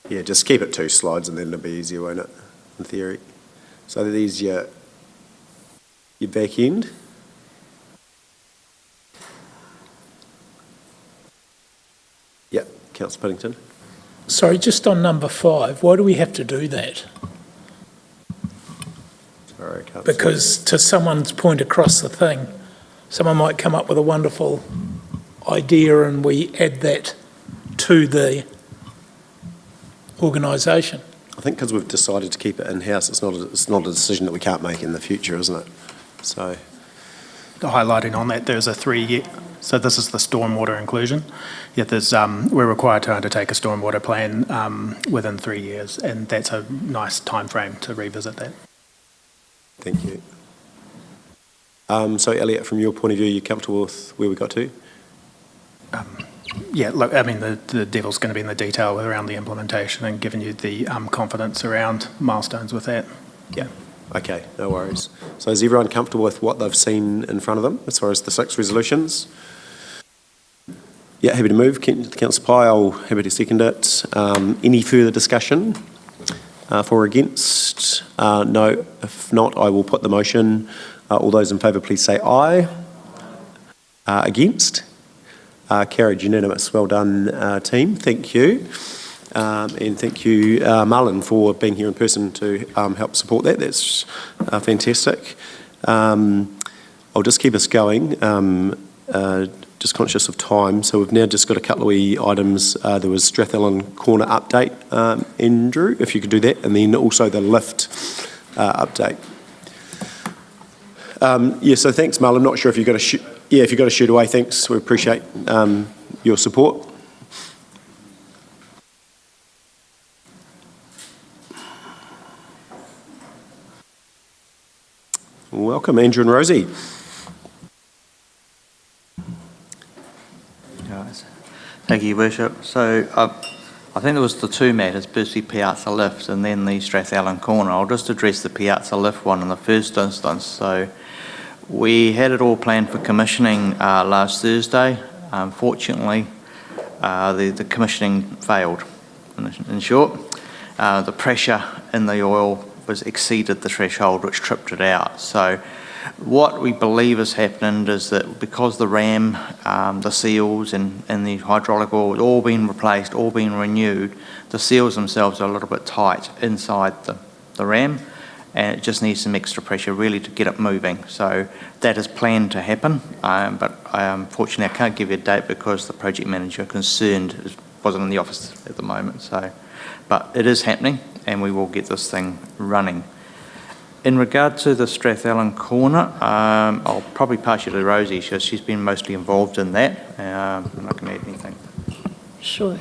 Yeah, just keep it 2 slides and then it'll be easier, won't it, in theory? So these your back end. Yeah, Councillor Piddington. Sorry, just on number 5, why do we have to do that? Sorry, I can't. Because to someone's point across the thing, someone might come up with a wonderful idea and we add that to the organisation. I think because we've decided to keep it in-house, it's not a decision that we can't make in the future, isn't it? So, Highlighting on that, there's a 3-year, so this is the stormwater inclusion. Yeah, we're required to undertake a stormwater plan within 3 years, and that's a nice time frame to revisit that. thank you. So, Elliot, from your point of view, you comfortable with where we got to? Yeah, look, I mean, the devil's going to be in the detail around the implementation and giving you the confidence around milestones with that. Yeah. Okay, no worries. So is everyone comfortable with what they've seen in front of them as far as the 6 resolutions? Yeah, happy to move. Councillor Pye, happy to second it. Any further discussion for or against? No. If not, I will put the motion. All those in favour, please say aye. Against? Carried, unanimous. Well done, team. Thank you. And thank you, Marlon, for being here in person to help support that. That's fantastic. I'll just keep us going, just conscious of time. So we've now just got a couple of wee items. There was Strathallan Corner update, Andrew, if you could do that, and then also the lift update. So thanks, Marlon. I'm not sure if you've got yeah, if you've got to shoot away, thanks. We appreciate your support. Welcome, Andrew and Rosie. Guys. Thank you, Your Worship. So I think there was the two matters, firstly Piazza Lift and then the Strathallan Corner. I'll just address the Piazza Lift one in the first instance. So we had it all planned for commissioning last Thursday. Unfortunately, the commissioning failed. In short, the pressure in the oil was exceeded the threshold, which tripped it out. So what we believe has happened is that because the ram, the seals and the hydraulic oil has all been replaced, all been renewed, the seals themselves are a little bit tight inside the ram, and it just needs some extra pressure really to get it moving. So that is planned to happen, but unfortunately I can't give you a date because the project manager concerned wasn't in the office at the moment. So, but it is happening and we will get this thing running. In regard to the Strathallan Corner, I'll probably pass you to Rosie because she's been mostly involved in that, and I can add anything. Sure.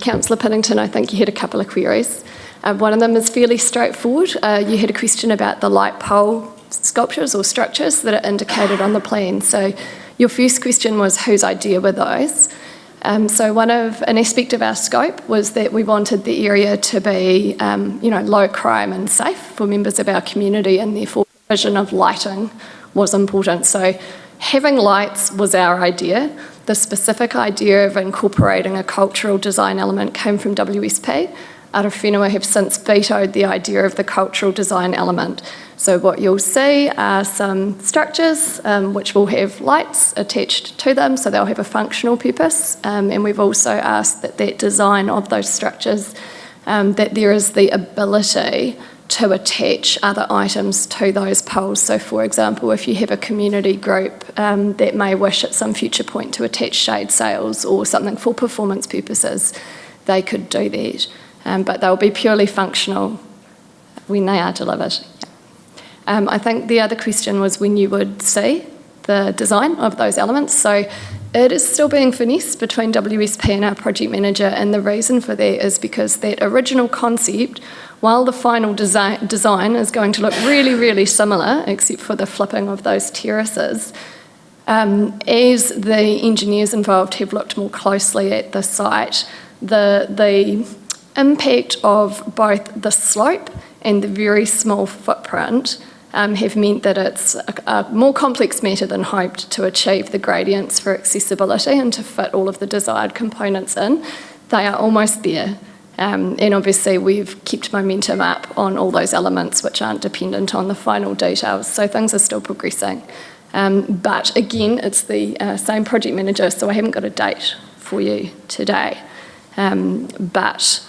Councillor Piddington, I think you had a couple of queries. One of them is fairly straightforward. You had a question about the light pole sculptures or structures that are indicated on the plan. So your first question was whose idea were those? So an aspect of our scope was that we wanted the area to be, low crime and safe for members of our community, and therefore the vision of lighting was important. So having lights was our idea. The specific idea of incorporating a cultural design element came from WSP. Arowhenua have since vetoed the idea of the cultural design element. So what you'll see are some structures which will have lights attached to them, so they'll have a functional purpose. And we've also asked that design of those structures, that there is the ability to attach other items to those poles. So for example, if you have a community group that may wish at some future point to attach shade sails or something for performance purposes, they could do that. But they'll be purely functional when they are delivered. I think the other question was when you would see the design of those elements. So it is still being finessed between WSP and our project manager, and the reason for that is because that original concept, while the final design is going to look really, really similar, except for the flipping of those terraces, as the engineers involved have looked more closely at the site, the impact of both the slope and the very small footprint have meant that it's a more complex matter than hoped to achieve the gradients for accessibility and to fit all of the desired components in. They are almost there. And obviously we've kept momentum up on all those elements which aren't dependent on the final details. So things are still progressing. But again, it's the same project manager, so I haven't got a date for you today. But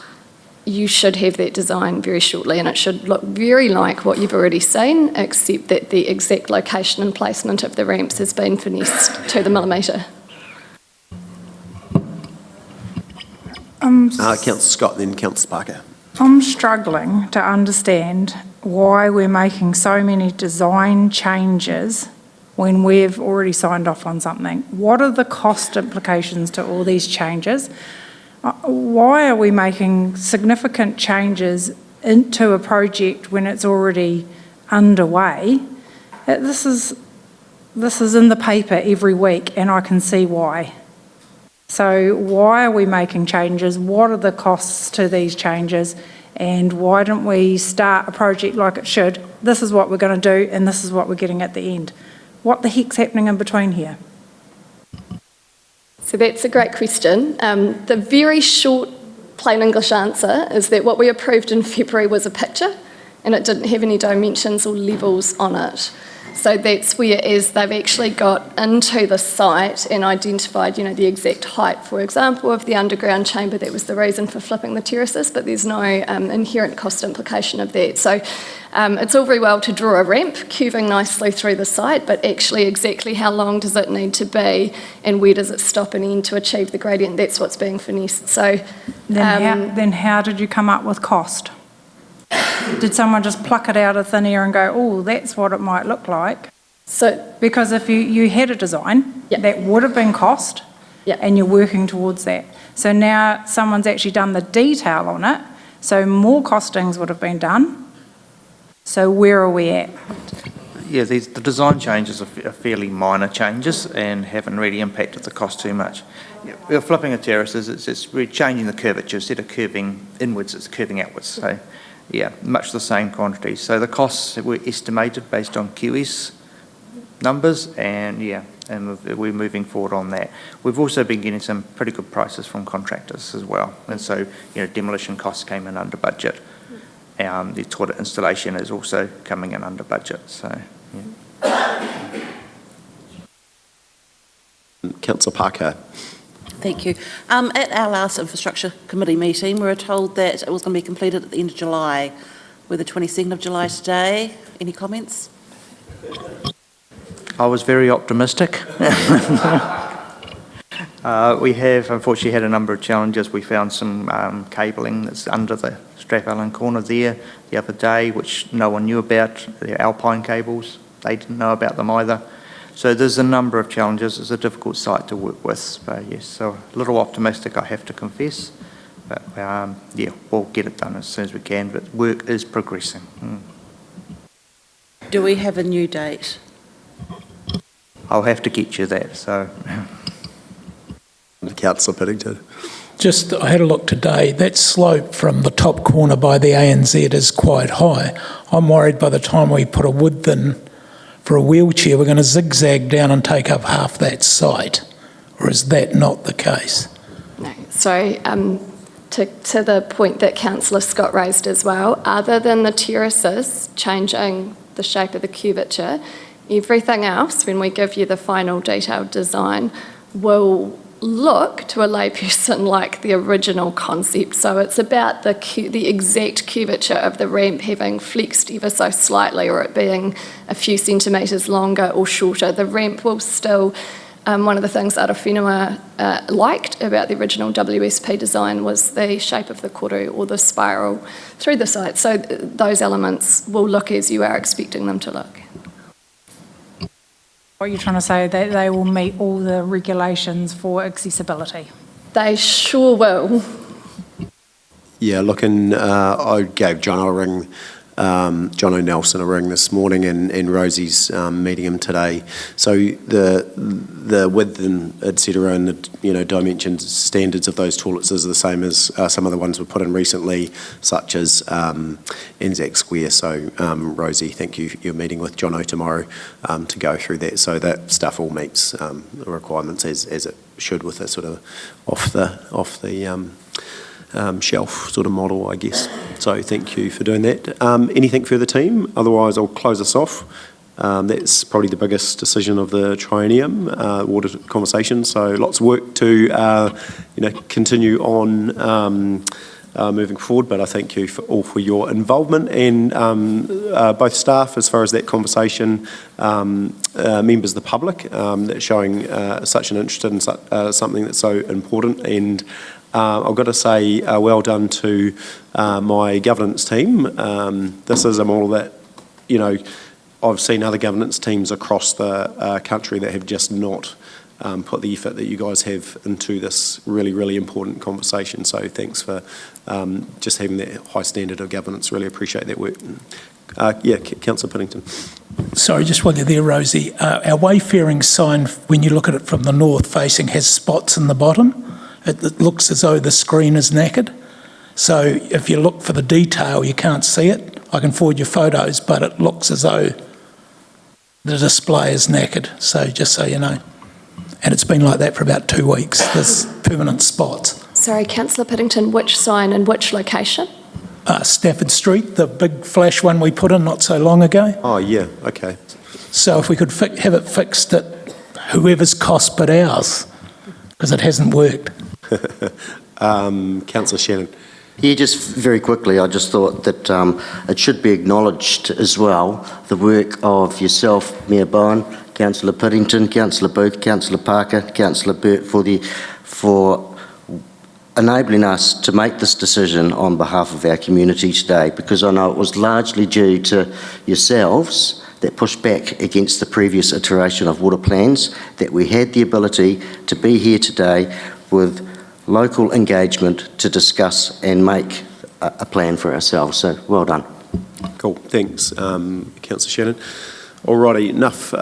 you should have that design very shortly, and it should look very like what you've already seen, except that the exact location and placement of the ramps has been finessed to the millimetre. Councillor Scott, then Councillor Parker. I'm struggling to understand why we're making so many design changes when we've already signed off on something. What are the cost implications to all these changes? Why are we making significant changes into a project when it's already underway? This is in the paper every week, and I can see why. So why are we making changes? What are the costs to these changes? And why don't we start a project like it should? This is what we're going to do, and this is what we're getting at the end. What the heck's happening in between here? So that's a great question. The very short, plain English answer is that what we approved in February was a picture, and it didn't have any dimensions or levels on it. So that's where, as they've actually got into the site and identified, the exact height, for example, of the underground chamber, that was the reason for flipping the terraces, but there's no inherent cost implication of that. So it's all very well to draw a ramp curving nicely through the site, but actually exactly how long does it need to be and where does it stop and end to achieve the gradient? That's what's being finessed. So then how did you come up with cost? Did someone just pluck it out of thin air and go, oh, that's what it might look like? So, Because if you had a design, that would have been cost, and you're working towards that. So now someone's actually done the detail on it, so more costings would have been done. So where are we at? Yeah, the design changes are fairly minor changes and haven't really impacted the cost too much. We're flipping a terrace, we're changing the curvature. Instead of curving inwards, it's curving outwards. So, yeah, much the same quantities. So the costs were estimated based on QS numbers, and we're moving forward on that. We've also been getting some pretty good prices from contractors as well, and so demolition costs came in under budget. The toilet installation is also coming in under budget. So, Councillor Parker. Thank you. At our last Infrastructure Committee meeting, we were told that it was going to be completed at the end of July. We're the 22nd of July today. Any comments? I was very optimistic. We have unfortunately had a number of challenges. We found some cabling that's under the Strap Allen corner there the other day, which no one knew about. They're Alpine cables. They didn't know about them either. So there's a number of challenges. It's a difficult site to work with. But yes, so a little optimistic, I have to confess. But we'll get it done as soon as we can. But work is progressing. Do we have a new date? I'll have to get you that. So, Councillor Piddington. I had a look today. That slope from the top corner by the ANZ is quite high. I'm worried by the time we put a width in for a wheelchair, we're going to zigzag down and take up half that site. Or is that not the case? no. So, to the point that Councillor Scott raised as well, other than the terraces changing the shape of the curvature, everything else, when we give you the final detailed design, will look to a layperson like the original concept. So it's about the exact curvature of the ramp having flexed ever so slightly, or it being a few centimetres longer or shorter. The ramp will still, one of the things that Whenua liked about the original WSP design was the shape of the koru, or the spiral through the site. So those elements will look as you are expecting them to look. What you're trying to say, that they will meet all the regulations for accessibility? They sure will. Yeah, I gave John a ring, John O'Nelson a ring this morning, and Rosie's meeting him today. So the width and etc. and the dimensions standards of those toilets is the same as some of the ones we put in recently, such as Anzac Square. So Rosie, thank you. You're meeting with John O tomorrow to go through that. So that stuff all meets the requirements as it should, with a sort of off the shelf sort of model, I guess. So thank you for doing that. Anything further, team? Otherwise, I'll close us off. That's probably the biggest decision of the triennium, water conversation. So lots of work to continue on moving forward. But I thank you for your involvement, and both staff as far as that conversation, members of the public that's showing such an interest in something that's so important. And I've got to say, well done to my governance team. This is a model that, I've seen other governance teams across the country that have just not put the effort that you guys have into this really, really important conversation. So thanks for just having that high standard of governance. Really appreciate that work. Councillor Piddington. Sorry, just while you're there, Rosie, our wayfaring sign, when you look at it from the north facing, has spots in the bottom. It looks as though the screen is knackered. So if you look for the detail, you can't see it. I can forward you photos, but it looks as though the display is knackered. So just so you know. And it's been like that for about 2 weeks. There's permanent spots. Sorry, Councillor Piddington, which sign and which location? Stafford Street, the big flash one we put in not so long ago. Oh, yeah, okay. So if we could have it fixed at whoever's cost but ours, because it hasn't worked. Councillor Shannon. Yeah, just very quickly, I just thought that it should be acknowledged as well, the work of yourself, Mayor Bowen, Councillor Piddington, Councillor Booth, Councillor Parker, Councillor Burt, for enabling us to make this decision on behalf of our community today, because I know it was largely due to yourselves that pushed back against the previous iteration of water plans, that we had the ability to be here today with local engagement to discuss and make a plan for ourselves. So well done. Cool, thanks, Councillor Shannon. Alrighty, enough,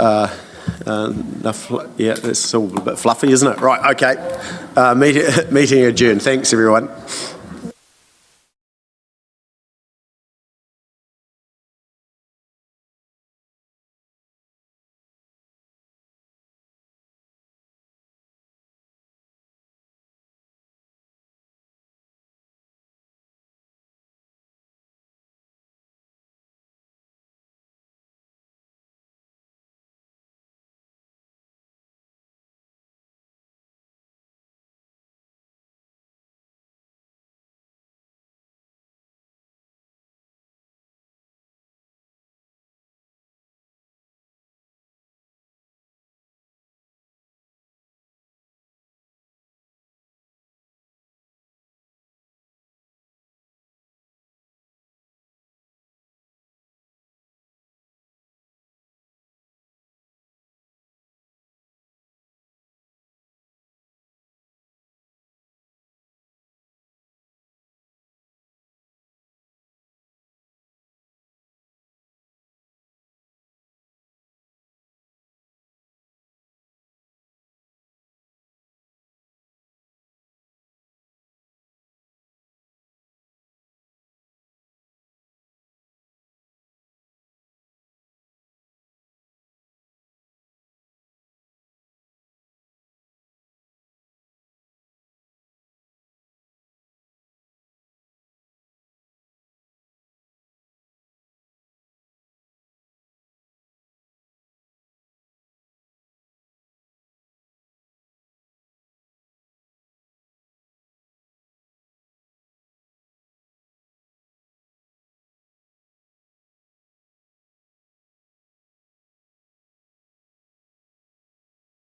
yeah, that's all a bit fluffy, isn't it? Right, okay. Meeting adjourned. Thanks, everyone.